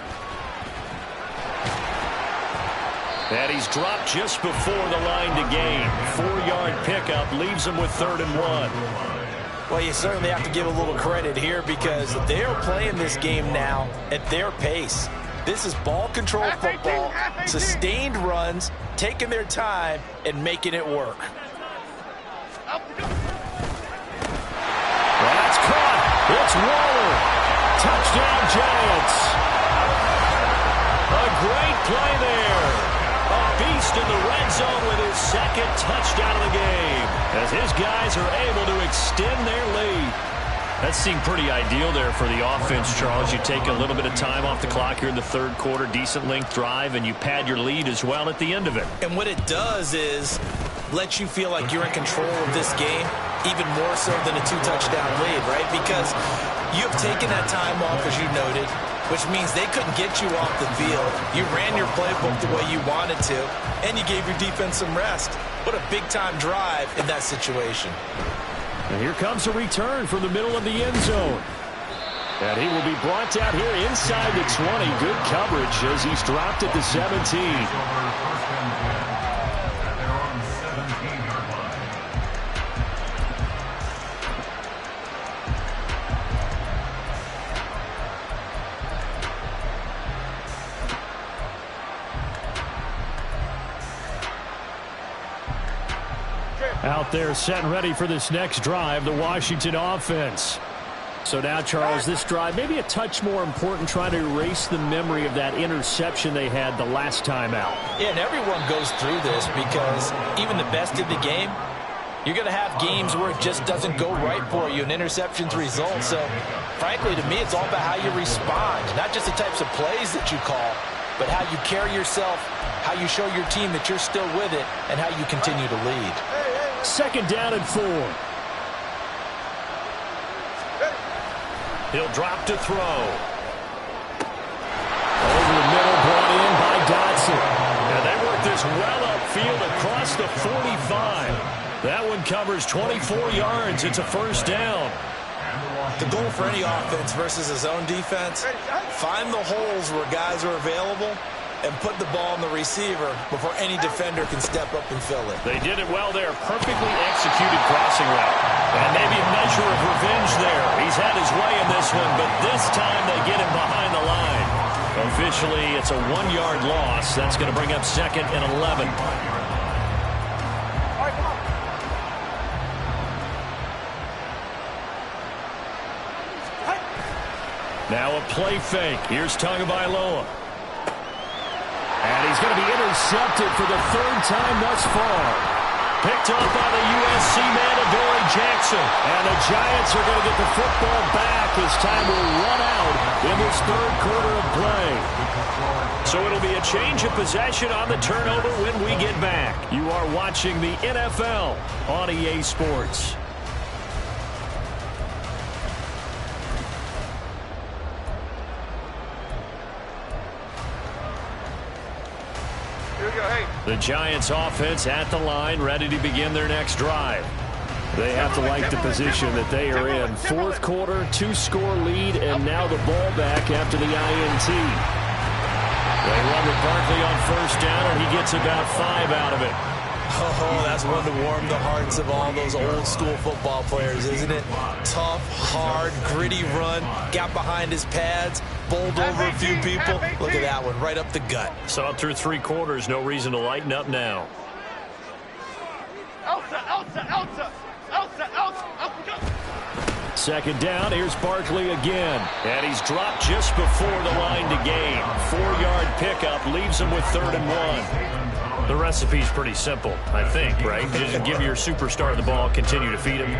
Speaker 1: And he's dropped just before the line to gain. 4-yard pickup leaves him with 3rd and 1.
Speaker 2: Well, you certainly have to give a little credit here because they're playing this game now at their pace. This is ball control football, sustained runs, taking their time, and making it work.
Speaker 1: Well, that's caught. It's Waller. Touchdown, Giants. A great play there. A beast in the red zone with his second touchdown of the game, as his guys are able to extend their lead. That seemed pretty ideal there for the offense, Charles. You take a little bit of time off the clock here in the third quarter, decent length drive, and you pad your lead as well at the end of it.
Speaker 2: And what it does is let you feel like you're in control of this game, even more so than a 2-touchdown lead, right? Because you've taken that time off, as you noted, which means they couldn't get you off the field. You ran your playbook the way you wanted to, and you gave your defense some rest. What a big-time drive in that situation.
Speaker 1: And here comes a return from the middle of the end zone. And he will be brought down here inside the 20. Good coverage as he's dropped at the 17. Out there set and ready for this next drive, the Washington offense. So now, Charles, this drive maybe a touch more important, trying to erase the memory of that interception they had the last time out.
Speaker 2: Yeah, and everyone goes through this because even the best in the game, you're going to have games where it just doesn't go right for you and interceptions result. So, frankly, to me, it's all about how you respond, not just the types of plays that you call, but how you carry yourself, how you show your team that you're still with it, and how you continue to lead.
Speaker 1: Second down and 4. He'll drop to throw. Over the middle, brought in by Dotson. And they work this well upfield across the 45. That one covers 24 yards. It's a first down.
Speaker 2: The goal for any offense versus a zone defense, find the holes where guys are available and put the ball in the receiver before any defender can step up and fill it.
Speaker 1: They did it well there. Perfectly executed crossing route. And maybe a measure of revenge there. He's had his way in this one, but this time they get him behind the line. Officially, it's a 1-yard loss. That's going to bring up 2nd and 11. Now a play fake. Here's Tagovailoa. And he's going to be intercepted for the 3rd time thus far. Picked up by the USC man, Adoree Jackson. And the Giants are going to get the football back as time will run out in this 3rd quarter of play. So it'll be a change of possession on the turnover when we get back. You are watching the NFL on EA Sports. The Giants offense at the line, ready to begin their next drive. They have to like the position that they are in. 4th quarter, 2-score lead, and now the ball back after the INT. They run with Barkley on 1st down, and he gets about 5 out of it.
Speaker 2: Oh, that's one to warm the hearts of all those old-school football players, isn't it? Tough, hard, gritty run, got behind his pads, bowled over a few people. Look at that one, right up the gut.
Speaker 1: Saw it through 3 quarters, no reason to lighten up now.
Speaker 3: Elsa.
Speaker 1: 2nd down, here's Barkley again. And he's dropped just before the line to gain. 4-yard pickup leaves him with 3rd and 1. The recipe's pretty simple, I think, right? Just give your superstar the ball, continue to feed him.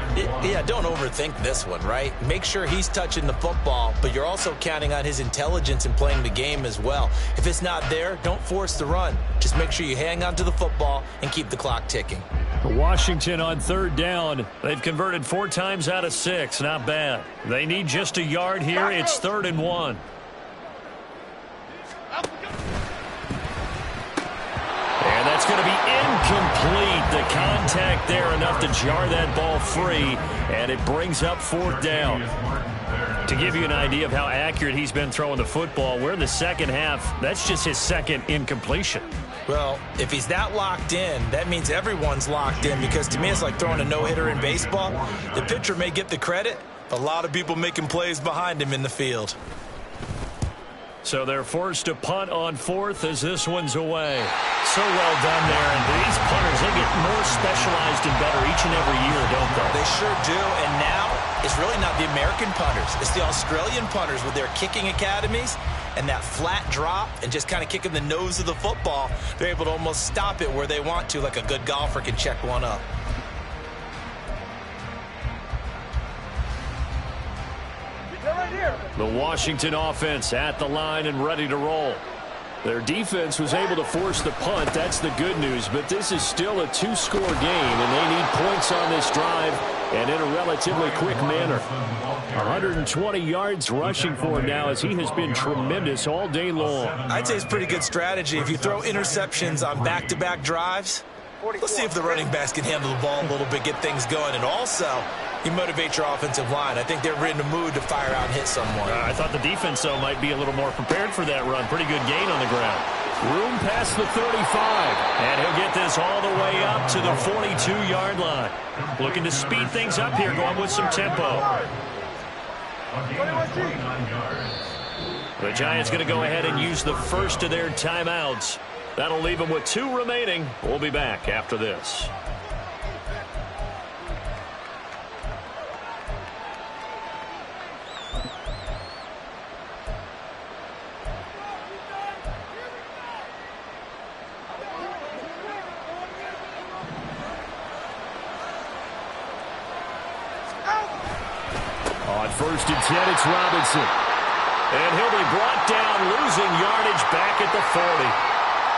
Speaker 2: Yeah, don't overthink this one, right? Make sure he's touching the football, but you're also counting on his intelligence in playing the game as well. If it's not there, don't force the run. Just make sure you hang on to the football and keep the clock ticking.
Speaker 1: Washington on 3rd down. They've converted 4 times out of 6. Not bad. They need just a yard here. It's 3rd and 1. And that's going to be incomplete. The contact there enough to jar that ball free, and it brings up 4th down. To give you an idea of how accurate he's been throwing the football, we're in the 2nd half. That's just his 2nd incompletion.
Speaker 2: Well, if he's that locked in, that means everyone's locked in, because to me it's like throwing a no-hitter in baseball. The pitcher may get the credit, but a lot of people making plays behind him in the field.
Speaker 1: So they're forced to punt on 4th as this one's away. So well done there. And these punters, they get more specialized and better each and every year, don't they?
Speaker 2: They sure do. And now it's really not the American punters. It's the Australian punters with their kicking academies and that flat drop and just kind of kicking the nose of the football. They're able to almost stop it where they want to, like a good golfer can check one up.
Speaker 1: The Washington offense at the line and ready to roll. Their defense was able to force the punt. That's the good news. But this is still a 2-score game, and they need points on this drive and in a relatively quick manner. 120 yards rushing for him now as he has been tremendous all day long.
Speaker 2: I'd say it's pretty good strategy. If you throw interceptions on back-to-back drives, let's see if the running backs can handle the ball a little bit, get things going. And also, you motivate your offensive line. I think they're in the mood to fire out and hit someone.
Speaker 1: I thought the defense, though, might be a little more prepared for that run. Pretty good gain on the ground. Room past the 35. And he'll get this all the way up to the 42-yard line. Looking to speed things up here, going with some tempo. The Giants going to go ahead and use the first of their timeouts. That'll leave them with 2 remaining. We'll be back after this. On 1st and 10, it's Robinson. And he'll be brought down, losing yardage back at the 40.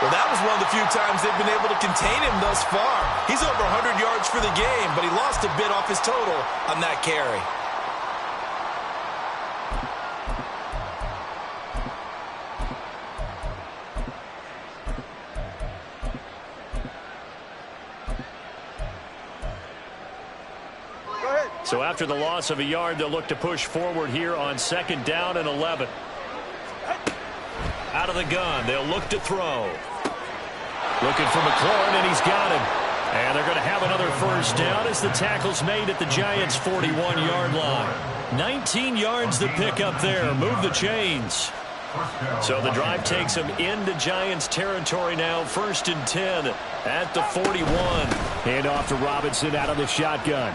Speaker 2: Well, that was one of the few times they've been able to contain him thus far. He's over 100 yards for the game, but he lost a bit off his total on that carry.
Speaker 1: So after the loss of a yard, they'll look to push forward here on 2nd down and 11. Out of the gun, they'll look to throw. Looking for McLaurin, and he's got him. And they're going to have another first down as the tackle's made at the Giants' 41-yard line. 19 yards to pick up there. Move the chains. So the drive takes them into Giants territory now. 1st and 10 at the 41. Hand off to Robinson out of the shotgun.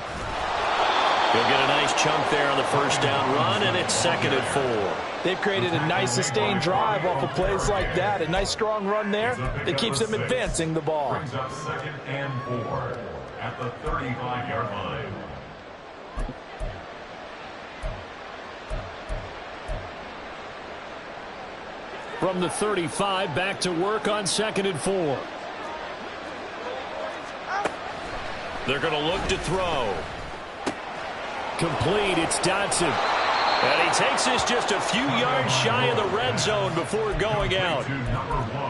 Speaker 1: He'll get a nice chunk there on the first down run, and it's 2nd and 4.
Speaker 2: They've created a nice sustained drive off of plays like that. A nice strong run there that keeps them advancing the ball.
Speaker 4: Brings up 2nd and 4 at the 35-yard line.
Speaker 1: From the 35, back to work on 2nd and 4. They're going to look to throw. Complete, it's Dotson. And he takes this just a few yards shy of the red zone before going out.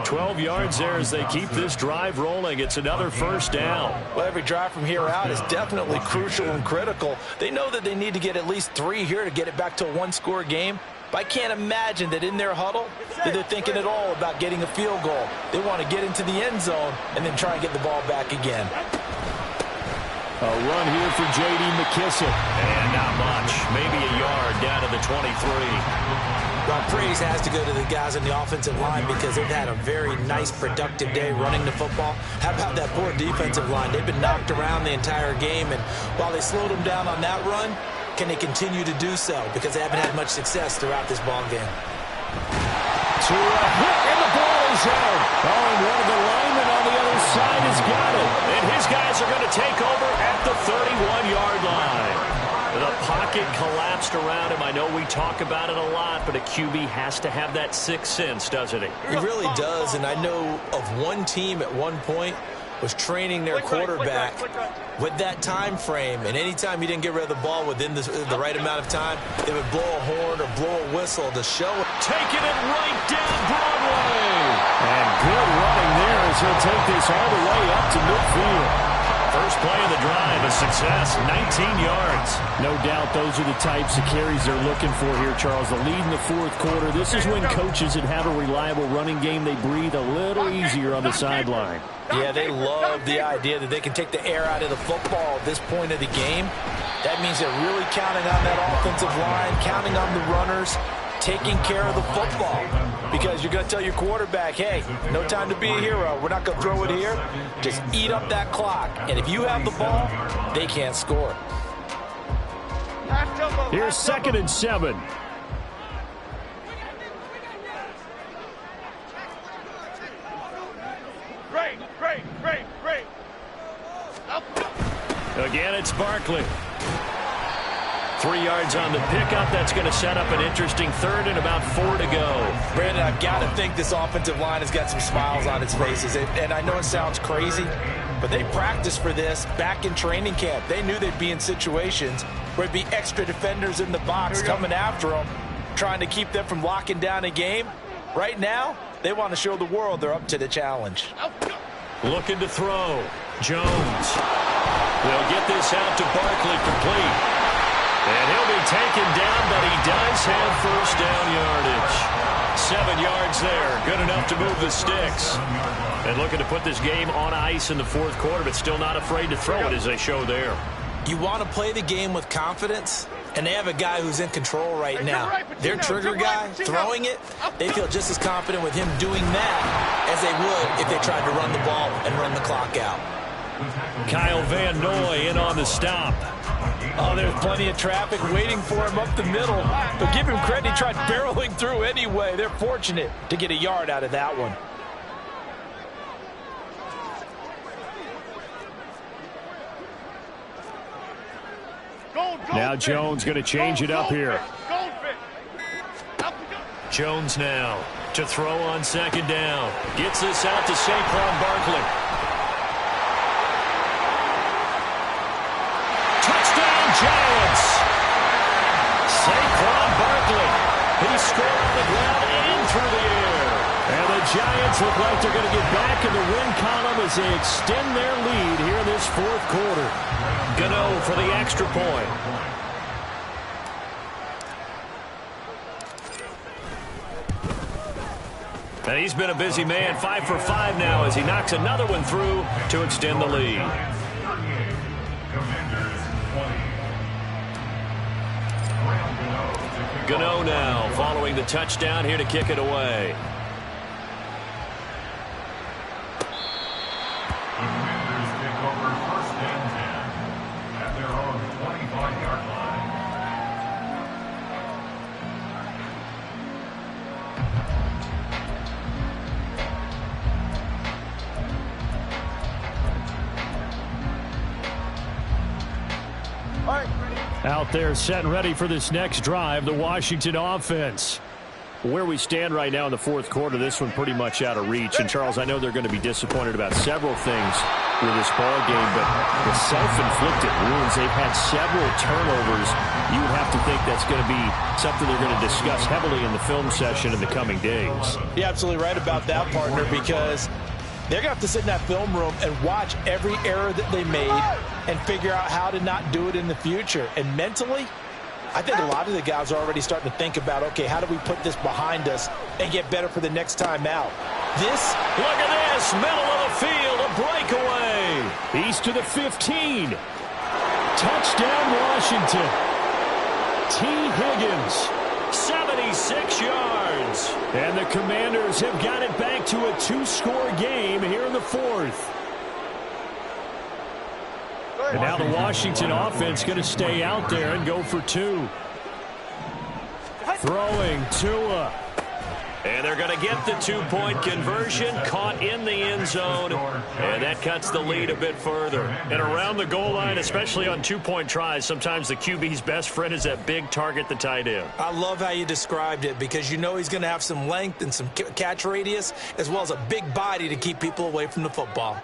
Speaker 1: 12 yards there as they keep this drive rolling. It's another first down.
Speaker 2: Well, every drive from here out is definitely crucial and critical. They know that they need to get at least 3 here to get it back to a 1-score game. But I can't imagine that in their huddle that they're thinking at all about getting a field goal. They want to get into the end zone and then try and get the ball back again.
Speaker 1: A run here for J.D. McKissic. And not much. Maybe a yard down to the 23.
Speaker 2: Well, praise has to go to the guys on the offensive line because they've had a very nice, productive day running the football. How about that poor defensive line? They've been knocked around the entire game, and while they slowed them down on that run, can they continue to do so? Because they haven't had much success throughout this ball game.
Speaker 1: To a hit, and the ball is out. Oh, and one of the linemen on the other side has got it. And his guys are going to take over at the 31-yard line. The pocket collapsed around him. I know we talk about it a lot, but a QB has to have that sixth sense, doesn't he?
Speaker 2: He really does, and I know of one team at one point was training their quarterback with that time frame, and anytime he didn't get rid of the ball within the right amount of time, they would blow a horn or blow a whistle to show it.
Speaker 1: Taking it right down Broadway. And good running there as he'll take this all the way up to midfield. First play of the drive, a success, 19 yards. No doubt those are the types of carries they're looking for here, Charles. The lead in the fourth quarter. This is when coaches that have a reliable running game, they breathe a little easier on the sideline.
Speaker 2: Yeah, they love the idea that they can take the air out of the football at this point of the game. That means they're really counting on that offensive line, counting on the runners taking care of the football. Because you're going to tell your quarterback, hey, no time to be a hero. We're not going to throw it here. Just eat up that clock. And if you have the ball, they can't score.
Speaker 1: Here's 2nd and 7.
Speaker 3: Great.
Speaker 1: Again, it's Barkley. 3 yards on the pickup. That's going to set up an interesting 3rd and about 4 to go.
Speaker 2: Brandon, I've got to think this offensive line has got some smiles on its faces. And I know it sounds crazy, but they practiced for this back in training camp. They knew they'd be in situations where there'd be extra defenders in the box coming after them, trying to keep them from locking down a game. Right now, they want to show the world they're up to the challenge.
Speaker 1: Looking to throw. Jones. They'll get this out to Barkley complete. And he'll be taken down, but he does have first down yardage. 7 yards there. Good enough to move the sticks. And looking to put this game on ice in the 4th quarter, but still not afraid to throw it as they show there.
Speaker 2: You want to play the game with confidence, and they have a guy who's in control right now. Their trigger guy throwing it, they feel just as confident with him doing that as they would if they tried to run the ball and run the clock out.
Speaker 1: Kyle Van Noy in on the stop.
Speaker 2: Oh, there's plenty of traffic waiting for him up the middle. But give him credit, he tried barreling through anyway. They're fortunate to get a yard out of that one.
Speaker 1: Now Jones going to change it up here. Jones now to throw on 2nd down. Gets this out to Saquon Barkley. Touchdown Giants. Saquon Barkley. He scored on the ground and through the air. And the Giants look like they're going to get back in the win column as they extend their lead here in this 4th quarter. Gano for the extra point. And he's been a busy man, 5 for 5 now as he knocks another one through to extend the lead. Gano now following the touchdown here to kick it away.
Speaker 4: The Commanders take over 1st and 10 at their own 25-yard line.
Speaker 1: Out there set and ready for this next drive, the Washington offense. Where we stand right now in the 4th quarter, this one pretty much out of reach. And, Charles, I know they're going to be disappointed about several things with this ball game, but the self-inflicted wounds, they've had several turnovers. You would have to think that's going to be something they're going to discuss heavily in the film session in the coming days.
Speaker 2: You're absolutely right about that, partner, because they're going to have to sit in that film room and watch every error that they made and figure out how to not do it in the future. And mentally, I think a lot of the guys are already starting to think about, okay, how do we put this behind us and get better for the next time out?
Speaker 1: Look at this, middle of the field, a breakaway. He's to the 15. Touchdown, Washington. T. Higgins, 76 yards. And the Commanders have got it back to a 2-score game here in the 4th. And now the Washington offense going to stay out there and go for 2. Throwing Tua. And they're going to get the 2-point conversion, caught in the end zone, and that cuts the lead a bit further. And around the goal line, especially on 2-point tries, sometimes the QB's best friend is that big target, the tight end.
Speaker 2: I love how you described it because you know he's going to have some length and some catch radius as well as a big body to keep people away from the football.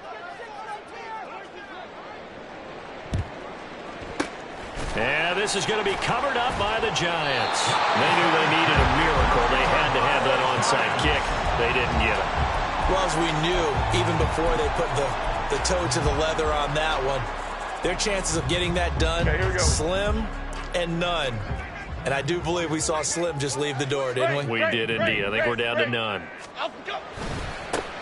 Speaker 1: And this is going to be covered up by the Giants. They knew they needed a miracle. They had to have that onside kick. They didn't get it.
Speaker 2: Well, as we knew, even before they put the toe to the leather on that one, their chances of getting that done, slim and none. And I do believe we saw Slim just leave the door, didn't we?
Speaker 1: We did indeed. I think we're down to none.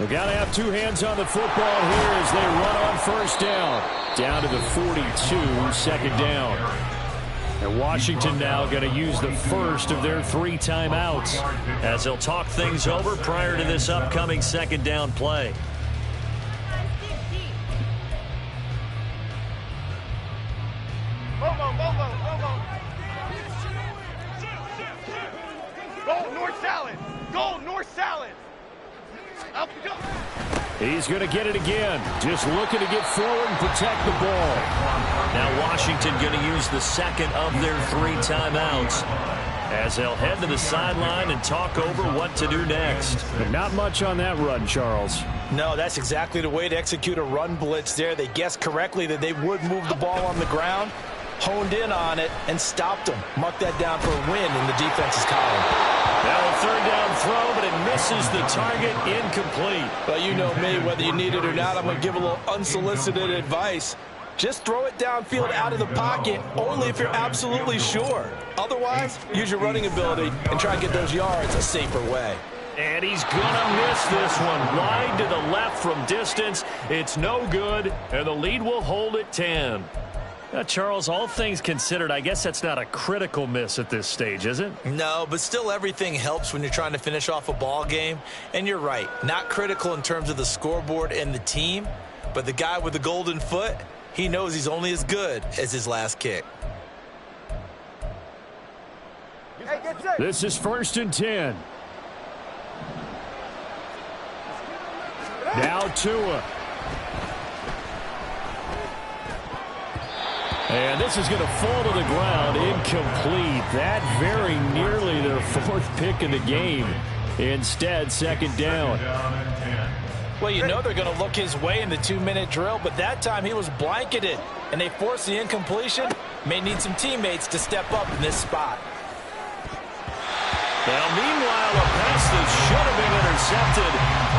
Speaker 1: We've got to have 2 hands on the football here as they run on 1st down. Down to the 42, 2nd down. And Washington now going to use the first of their 3 timeouts as they'll talk things over prior to this upcoming second down play.
Speaker 3: Goal, north salad. Goal, north salad. Up we go.
Speaker 1: He's going to get it again. Just looking to get forward and protect the ball. Now Washington going to use the second of their 3 timeouts as they'll head to the sideline and talk over what to do next. But not much on that run, Charles.
Speaker 2: No, that's exactly the way to execute a run blitz there. They guessed correctly that they would move the ball on the ground, honed in on it, and stopped them. Mark that down for a win in the defense's column.
Speaker 1: Now a third down throw, but it misses the target, incomplete.
Speaker 2: Well, you know me, whether you need it or not, I'm going to give a little unsolicited advice. Just throw it downfield out of the pocket, only if you're absolutely sure. Otherwise, use your running ability and try and get those yards a safer way.
Speaker 1: And he's going to miss this one. Wide to the left from distance. It's no good, and the lead will hold at 10. Charles, all things considered, I guess that's not a critical miss at this stage, is it?
Speaker 2: No, but still everything helps when you're trying to finish off a ball game. And you're right, not critical in terms of the scoreboard and the team, but the guy with the golden foot, he knows he's only as good as his last kick.
Speaker 1: This is 1st and 10. Now Tua. And this is going to fall to the ground, incomplete. That very nearly their 4th pick of the game. Instead, 2nd down.
Speaker 2: Well, you know they're going to look his way in the 2-minute drill, but that time he was blanketed, and they forced the incompletion. May need some teammates to step up in this spot.
Speaker 1: Now, meanwhile, a pass that should have been intercepted,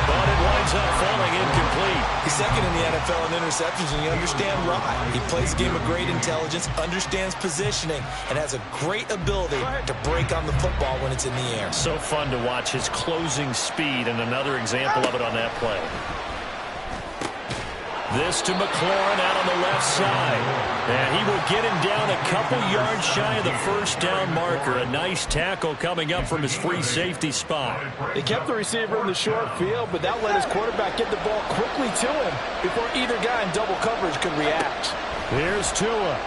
Speaker 1: but it winds up falling incomplete.
Speaker 2: He's second in the NFL in interceptions, and you understand why. He plays a game of great intelligence, understands positioning, and has a great ability to break on the football when it's in the air.
Speaker 1: So fun to watch his closing speed, and another example of it on that play. This to McLaurin out on the left side. And he will get him down a couple yards shy of the 1st down marker. A nice tackle coming up from his free safety spot.
Speaker 2: They kept the receiver in the short field, but that let his quarterback get the ball quickly to him before either guy in double coverage could react.
Speaker 1: Here's Tua.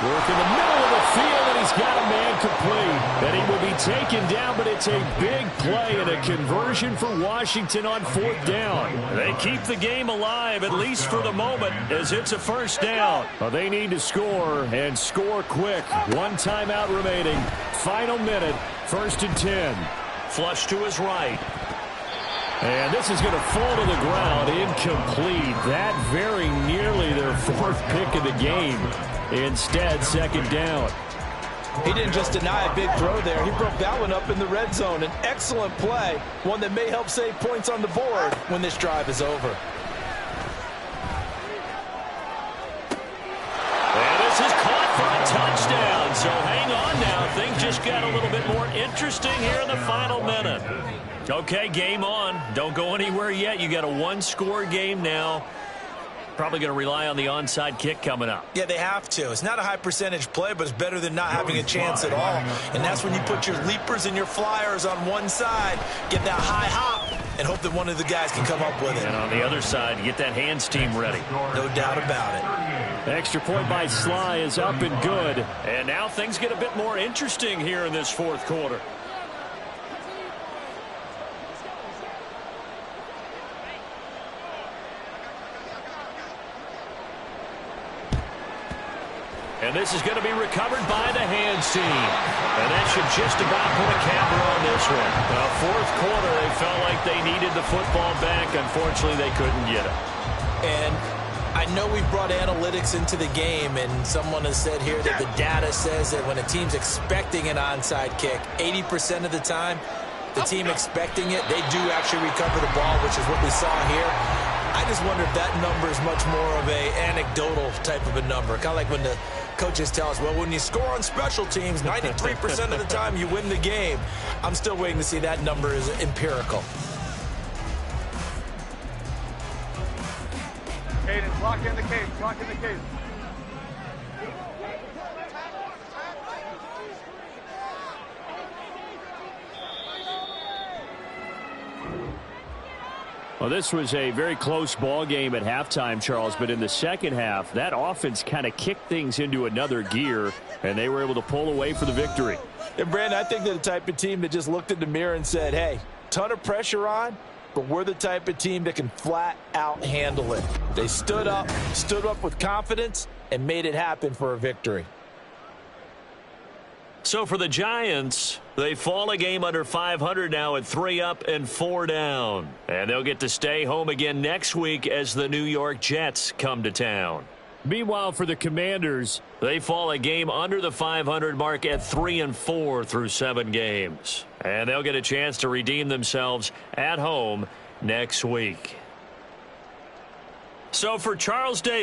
Speaker 1: Work in the middle of the field, and he's got a man complete. And he will be taken down, but it's a big play and a conversion for Washington on 4th down. They keep the game alive, at least for the moment, as it's a 1st down. Well, they need to score, and score quick. 1 timeout remaining. Final minute, 1st and 10. Flush to his right. And this is going to fall to the ground, incomplete. That very nearly their 4th pick of the game. Instead, 2nd down.
Speaker 2: He didn't just deny a big throw there. He broke that one up in the red zone. An excellent play, one that may help save points on the board when this drive is over.
Speaker 1: And this is caught for a touchdown. So hang on now. Things just got a little bit more interesting here in the final minute. Okay, game on. Don't go anywhere yet. You got a 1-score game now. Probably going to rely on the onside kick coming up.
Speaker 2: Yeah, they have to. It's not a high percentage play, but it's better than not having a chance at all. And that's when you put your leapers and your flyers on one side, get that high hop, and hope that one of the guys can come up with it.
Speaker 1: And on the other side, you get that hands team ready.
Speaker 2: No doubt about it.
Speaker 1: Extra point by Sly is up and good. And now things get a bit more interesting here in this 4th quarter. And this is going to be recovered by the hands team. And that should just about put a capper on this one. 4th quarter, they felt like they needed the football back. Unfortunately, they couldn't get it.
Speaker 2: And I know we brought analytics into the game, and someone has said here that the data says that when a team's expecting an onside kick, 80% of the time, the team expecting it, they do actually recover the ball, which is what we saw here. I just wonder if that number is much more of a anecdotal type of a number. Kind of like when the coaches tell us, well, when you score on special teams, 93% of the time you win the game. I'm still waiting to see that number is empirical.
Speaker 3: Cadence, lock in the cadence, lock in the cadence.
Speaker 1: Well, this was a very close ball game at halftime, Charles, but in the second half, that offense kind of kicked things into another gear, and they were able to pull away for the victory.
Speaker 2: And, Brandon, I think they're the type of team that just looked in the mirror and said, hey, ton of pressure on, but we're the type of team that can flat out handle it. They stood up with confidence, and made it happen for a victory.
Speaker 1: So for the Giants, they fall a game under 500 now at 3 up and 4 down. And they'll get to stay home again next week as the New York Jets come to town. Meanwhile, for the Commanders, they fall a game under the 500 mark at 3 and 4 through 7 games. And they'll get a chance to redeem themselves at home next week. So for Charles Davis.